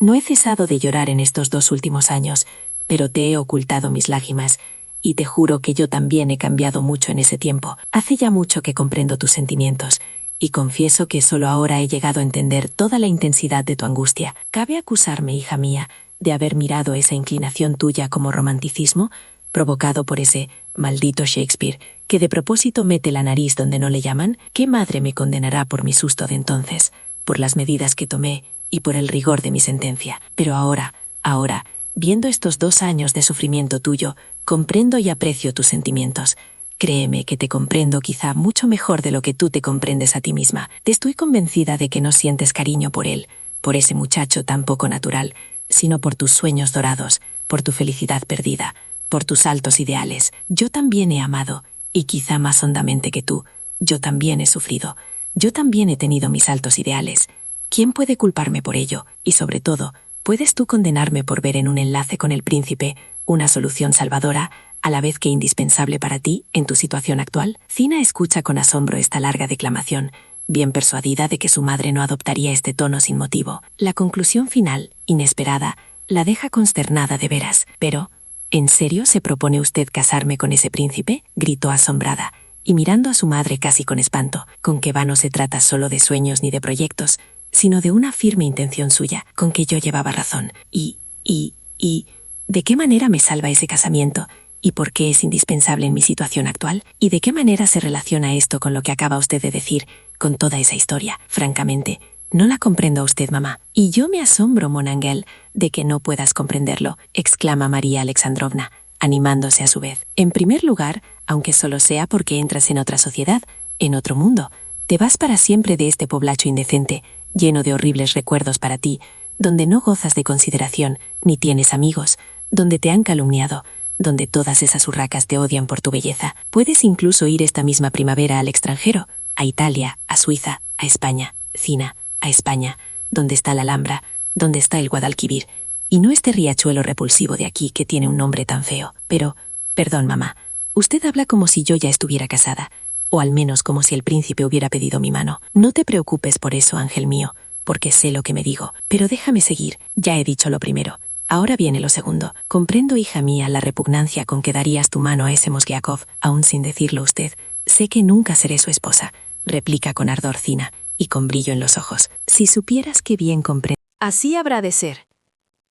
No he cesado de llorar en estos 2 últimos años, pero te he ocultado mis lágrimas, y te juro que yo también he cambiado mucho en ese tiempo. Hace ya mucho que comprendo tus sentimientos, y confieso que solo ahora he llegado a entender toda la intensidad de tu angustia. ¿Cabe acusarme, hija mía, de haber mirado esa inclinación tuya como romanticismo, provocado por ese maldito Shakespeare, que de propósito mete la nariz donde no le llaman? ¿Qué madre me condenará por mi susto de entonces, por las medidas que tomé y por el rigor de mi sentencia? Pero ahora, viendo estos 2 años de sufrimiento tuyo, comprendo y aprecio tus sentimientos. Créeme que te comprendo quizá mucho mejor de lo que tú te comprendes a ti misma. Te estoy convencida de que no sientes cariño por él, por ese muchacho tan poco natural, sino por tus sueños dorados, por tu felicidad perdida, por tus altos ideales. Yo también he amado, y quizá más hondamente que tú. Yo también he sufrido. Yo también he tenido mis altos ideales. ¿Quién puede culparme por ello? Y sobre todo, ¿puedes tú condenarme por ver en un enlace con el príncipe una solución salvadora, a la vez que indispensable para ti en tu situación actual? Zina escucha con asombro esta larga declamación, bien persuadida de que su madre no adoptaría este tono sin motivo. La conclusión final, inesperada, la deja consternada de veras. Pero, ¿en serio se propone usted casarme con ese príncipe?, gritó asombrada, y mirando a su madre casi con espanto. Con que va no se trata solo de sueños ni de proyectos, sino de una firme intención suya, con que yo llevaba razón. ¿De qué manera me salva ese casamiento? ¿Y por qué es indispensable en mi situación actual? ¿Y de qué manera se relaciona esto con lo que acaba usted de decir, con toda esa historia? Francamente, no la comprendo a usted, mamá. Y yo me asombro, mon ángel, de que no puedas comprenderlo, exclama María Alexandrovna, animándose a su vez. En primer lugar, aunque solo sea porque entras en otra sociedad, en otro mundo. Te vas para siempre de este poblacho indecente, lleno de horribles recuerdos para ti, donde no gozas de consideración, ni tienes amigos, donde te han calumniado, donde todas esas urracas te odian por tu belleza. Puedes incluso ir esta misma primavera al extranjero, a Italia, a Suiza, a España, Cina, a España, donde está la Alhambra, donde está el Guadalquivir, y no este riachuelo repulsivo de aquí que tiene un nombre tan feo. Pero, perdón, mamá, usted habla como si yo ya estuviera casada, o al menos como si el príncipe hubiera pedido mi mano. No te preocupes por eso, ángel mío, porque sé lo que me digo. Pero déjame seguir, ya he dicho lo primero. Ahora viene lo segundo. Comprendo, hija mía, la repugnancia con que darías tu mano a ese Mosgliakov, aún sin decirlo usted. Sé que nunca seré su esposa, replica con ardor Zina, y con brillo en los ojos. Si supieras qué bien comprendo. Así habrá de ser.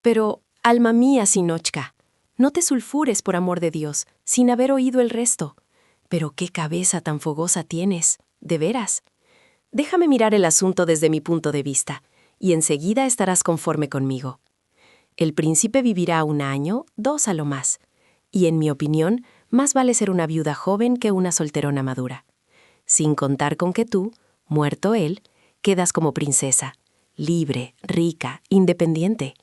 Pero, alma mía, Sinochka, no te sulfures por amor de Dios, sin haber oído el resto. Pero qué cabeza tan fogosa tienes, de veras. Déjame mirar el asunto desde mi punto de vista, y enseguida estarás conforme conmigo. El príncipe vivirá 1 año, 2 a lo más, y en mi opinión, más vale ser una viuda joven que una solterona madura. Sin contar con que tú, muerto él, quedas como princesa, libre, rica, independiente.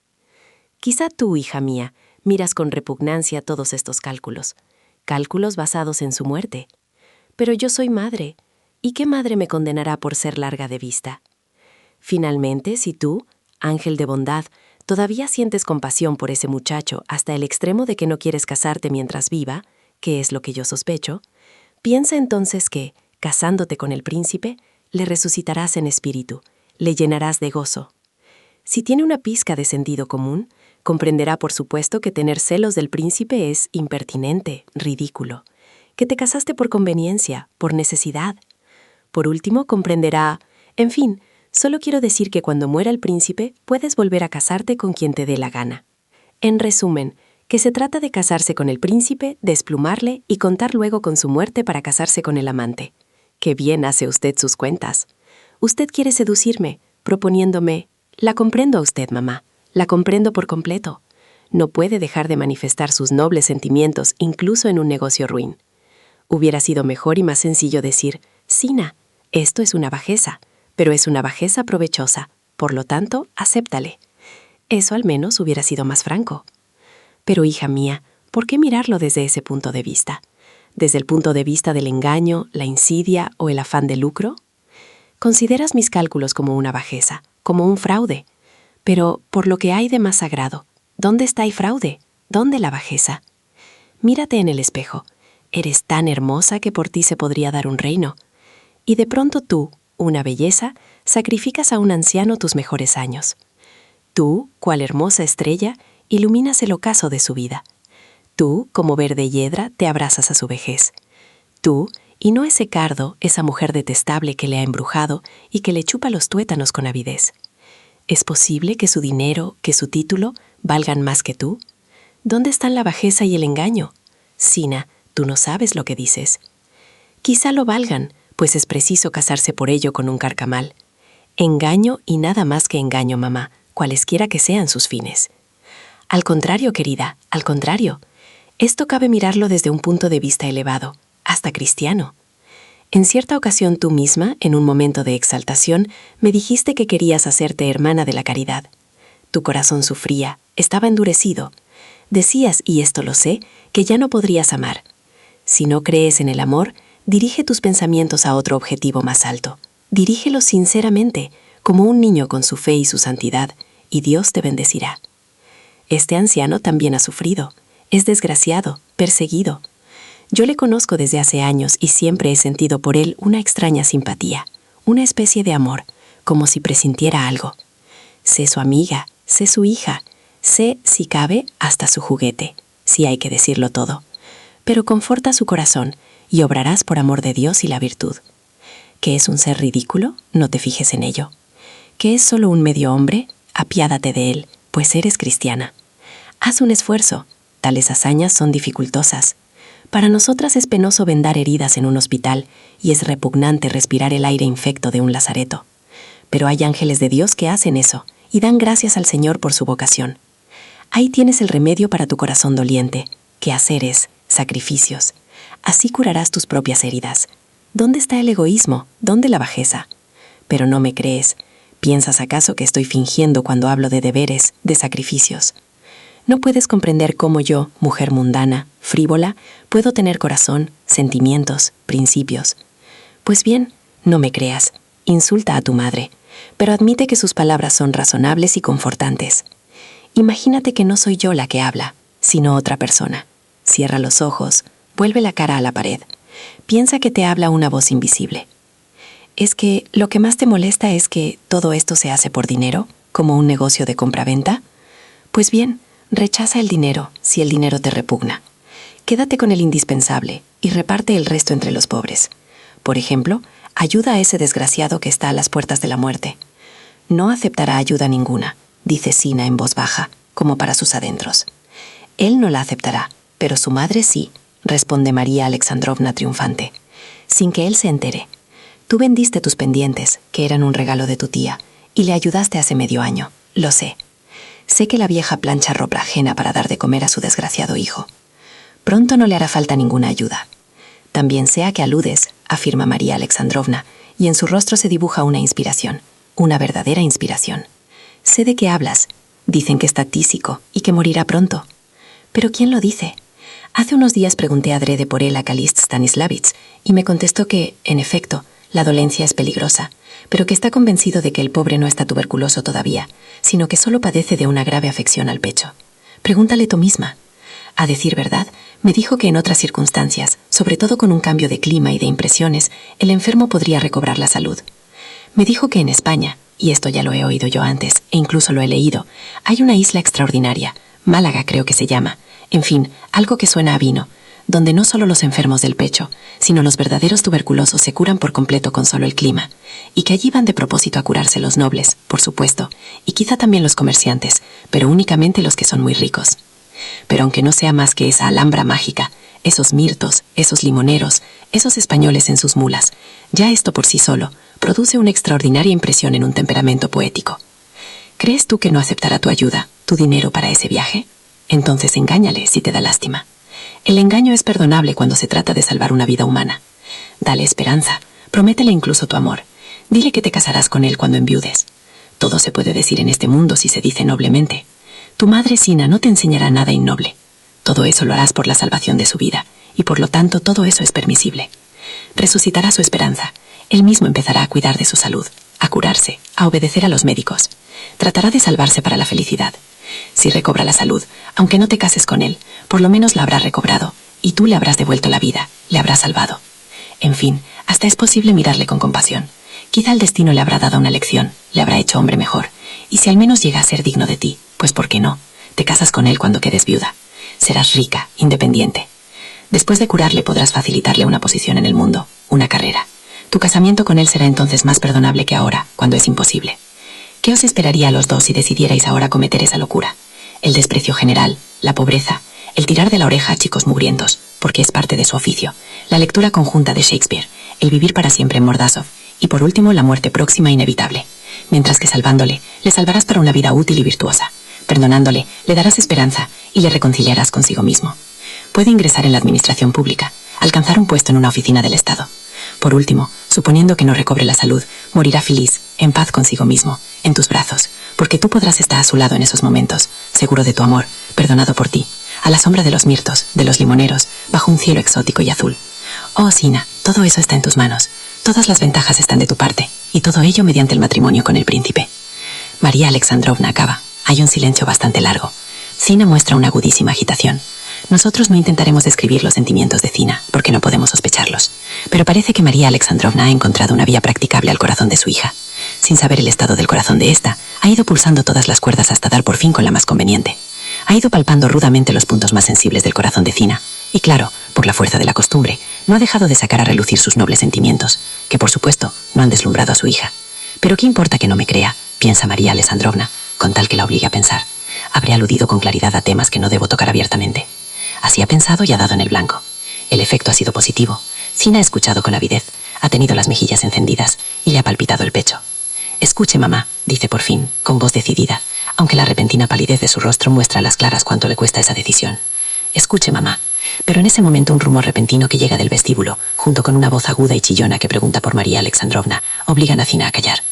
Quizá tú, hija mía, miras con repugnancia todos estos cálculos basados en su muerte. Pero yo soy madre, ¿y qué madre me condenará por ser larga de vista? Finalmente, si tú, ángel de bondad, todavía sientes compasión por ese muchacho hasta el extremo de que no quieres casarte mientras viva, que es lo que yo sospecho, piensa entonces que, casándote con el príncipe, le resucitarás en espíritu, le llenarás de gozo. Si tiene una pizca de sentido común, comprenderá por supuesto que tener celos del príncipe es impertinente, ridículo, que te casaste por conveniencia, por necesidad. Por último, comprenderá, en fin, solo quiero decir que cuando muera el príncipe puedes volver a casarte con quien te dé la gana. En resumen, que se trata de casarse con el príncipe, desplumarle y contar luego con su muerte para casarse con el amante. ¡Qué bien hace usted sus cuentas! Usted quiere seducirme, proponiéndome... La comprendo a usted, mamá. La comprendo por completo. No puede dejar de manifestar sus nobles sentimientos incluso en un negocio ruin. Hubiera sido mejor y más sencillo decir, Zina, esto es una bajeza, pero es una bajeza provechosa, por lo tanto, acéptale. Eso al menos hubiera sido más franco. Pero, hija mía, ¿por qué mirarlo desde ese punto de vista? ¿Desde el punto de vista del engaño, la insidia o el afán de lucro? Consideras mis cálculos como una bajeza, como un fraude. Pero, por lo que hay de más sagrado, ¿dónde está el fraude? ¿Dónde la bajeza? Mírate en el espejo. Eres tan hermosa que por ti se podría dar un reino. Y de pronto tú, una belleza, sacrificas a un anciano tus mejores años. Tú, cual hermosa estrella, iluminas el ocaso de su vida. Tú, como verde hiedra, te abrazas a su vejez. Tú, y no ese cardo, esa mujer detestable que le ha embrujado y que le chupa los tuétanos con avidez. ¿Es posible que su dinero, que su título, valgan más que tú? ¿Dónde están la bajeza y el engaño? Zina, tú no sabes lo que dices. Quizá lo valgan, pues es preciso casarse por ello con un carcamal. Engaño y nada más que engaño, mamá, cualesquiera que sean sus fines. Al contrario, querida, al contrario. Esto cabe mirarlo desde un punto de vista elevado, hasta cristiano. En cierta ocasión tú misma, en un momento de exaltación, me dijiste que querías hacerte hermana de la caridad. Tu corazón sufría, estaba endurecido. Decías, y esto lo sé, que ya no podrías amar. Si no crees en el amor, dirige tus pensamientos a otro objetivo más alto. Dirígelos sinceramente, como un niño con su fe y su santidad, y Dios te bendecirá. Este anciano también ha sufrido. Es desgraciado, perseguido. Yo le conozco desde hace años y siempre he sentido por él una extraña simpatía, una especie de amor, como si presintiera algo. Sé su amiga, sé su hija, sé, si cabe, hasta su juguete, si hay que decirlo todo. Pero conforta su corazón y obrarás por amor de Dios y la virtud. ¿Que es un ser ridículo? No te fijes en ello. ¿Que es solo un medio hombre? Apiádate de él, pues eres cristiana. Haz un esfuerzo. Tales hazañas son dificultosas. Para nosotras es penoso vendar heridas en un hospital y es repugnante respirar el aire infecto de un lazareto. Pero hay ángeles de Dios que hacen eso y dan gracias al Señor por su vocación. Ahí tienes el remedio para tu corazón doliente, quehaceres, sacrificios. Así curarás tus propias heridas. ¿Dónde está el egoísmo? ¿Dónde la bajeza? Pero no me crees. ¿Piensas acaso que estoy fingiendo cuando hablo de deberes, de sacrificios? ¿No puedes comprender cómo yo, mujer mundana, frívola, puedo tener corazón, sentimientos, principios? Pues bien, no me creas. Insulta a tu madre, pero admite que sus palabras son razonables y confortantes. Imagínate que no soy yo la que habla, sino otra persona. Cierra los ojos, vuelve la cara a la pared. Piensa que te habla una voz invisible. ¿Es que lo que más te molesta es que todo esto se hace por dinero, como un negocio de compra-venta? Pues bien, rechaza el dinero si el dinero te repugna. Quédate con el indispensable y reparte el resto entre los pobres. Por ejemplo, ayuda a ese desgraciado que está a las puertas de la muerte. No aceptará ayuda ninguna, dice Sina en voz baja, como para sus adentros. Él no la aceptará, pero su madre sí, responde María Alexandrovna triunfante, sin que él se entere. Tú vendiste tus pendientes, que eran un regalo de tu tía, y le ayudaste hace medio año, lo sé. Sé que la vieja plancha ropa ajena para dar de comer a su desgraciado hijo. Pronto no le hará falta ninguna ayuda. También sé a qué aludes, afirma María Alexandrovna, y en su rostro se dibuja una inspiración, una verdadera inspiración. Sé de qué hablas. Dicen que está tísico y que morirá pronto. ¿Pero quién lo dice? Hace unos días pregunté adrede por él a Kalist Stanislavich y me contestó que, en efecto, la dolencia es peligrosa, pero que está convencido de que el pobre no está tuberculoso todavía, sino que solo padece de una grave afección al pecho. Pregúntale tú misma. A decir verdad, me dijo que en otras circunstancias, sobre todo con un cambio de clima y de impresiones, el enfermo podría recobrar la salud. Me dijo que en España, y esto ya lo he oído yo antes, e incluso lo he leído, hay una isla extraordinaria, Málaga creo que se llama, en fin, algo que suena a vino, donde no solo los enfermos del pecho, sino los verdaderos tuberculosos se curan por completo con solo el clima, y que allí van de propósito a curarse los nobles, por supuesto, y quizá también los comerciantes, pero únicamente los que son muy ricos. Pero aunque no sea más que esa alhambra mágica, esos mirtos, esos limoneros, esos españoles en sus mulas, ya esto por sí solo produce una extraordinaria impresión en un temperamento poético. ¿Crees tú que no aceptará tu ayuda, tu dinero para ese viaje? Entonces engáñale si te da lástima. El engaño es perdonable cuando se trata de salvar una vida humana. Dale esperanza, prométele incluso tu amor. Dile que te casarás con él cuando enviudes. Todo se puede decir en este mundo si se dice noblemente. Tu madre Sina no te enseñará nada innoble. Todo eso lo harás por la salvación de su vida, y por lo tanto todo eso es permisible. Resucitará su esperanza. Él mismo empezará a cuidar de su salud, a curarse, a obedecer a los médicos. Tratará de salvarse para la felicidad. Si recobra la salud, aunque no te cases con él, por lo menos la habrá recobrado, y tú le habrás devuelto la vida, le habrás salvado. En fin, hasta es posible mirarle con compasión. Quizá el destino le habrá dado una lección, le habrá hecho hombre mejor, y si al menos llega a ser digno de ti, pues ¿por qué no? Te casas con él cuando quedes viuda. Serás rica, independiente. Después de curarle podrás facilitarle una posición en el mundo, una carrera. Tu casamiento con él será entonces más perdonable que ahora, cuando es imposible. ¿Qué os esperaría a los dos si decidierais ahora cometer esa locura? El desprecio general, la pobreza, el tirar de la oreja a chicos mugrientos, porque es parte de su oficio, la lectura conjunta de Shakespeare, el vivir para siempre en Mordassov, y por último la muerte próxima e inevitable. Mientras que salvándole, le salvarás para una vida útil y virtuosa. Perdonándole, le darás esperanza y le reconciliarás consigo mismo. Puede ingresar en la administración pública, alcanzar un puesto en una oficina del Estado. Por último, suponiendo que no recobre la salud, morirá feliz, en paz consigo mismo, en tus brazos, porque tú podrás estar a su lado en esos momentos, seguro de tu amor, perdonado por ti, a la sombra de los mirtos, de los limoneros, bajo un cielo exótico y azul. Oh, Sina, todo eso está en tus manos. Todas las ventajas están de tu parte, y todo ello mediante el matrimonio con el príncipe. María Alexandrovna acaba. Hay un silencio bastante largo. Sina muestra una agudísima agitación. Nosotros no intentaremos describir los sentimientos de Sina, porque no podemos sospecharlos. Pero parece que María Alexandrovna ha encontrado una vía practicable al corazón de su hija. Sin saber el estado del corazón de ésta, ha ido pulsando todas las cuerdas hasta dar por fin con la más conveniente. Ha ido palpando rudamente los puntos más sensibles del corazón de Sina, y claro, por la fuerza de la costumbre, no ha dejado de sacar a relucir sus nobles sentimientos, que por supuesto no han deslumbrado a su hija. Pero ¿qué importa que no me crea?, piensa María Alexandrovna, con tal que la obligue a pensar. Habré aludido con claridad a temas que no debo tocar abiertamente. Así ha pensado y ha dado en el blanco. El efecto ha sido positivo. Sina ha escuchado con avidez, ha tenido las mejillas encendidas y le ha palpitado el pecho. Escuche, mamá, dice por fin, con voz decidida, aunque la repentina palidez de su rostro muestra a las claras cuánto le cuesta esa decisión. Escuche, mamá, Pero en ese momento un rumor repentino que llega del vestíbulo, junto con una voz aguda y chillona que pregunta por María Alexandrovna, obliga a Nazina a callar.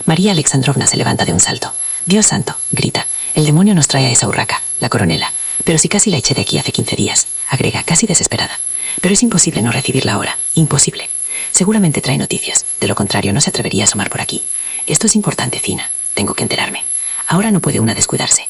María Alexandrovna se levanta de un salto. «Dios santo», grita, «el demonio nos trae a esa urraca, la coronela. Pero si casi la eché de aquí hace 15 días», agrega, casi desesperada. «Pero es imposible no recibirla ahora, imposible. Seguramente trae noticias, de lo contrario no se atrevería a asomar por aquí. Esto es importante, Zina, tengo que enterarme. Ahora no puede una descuidarse.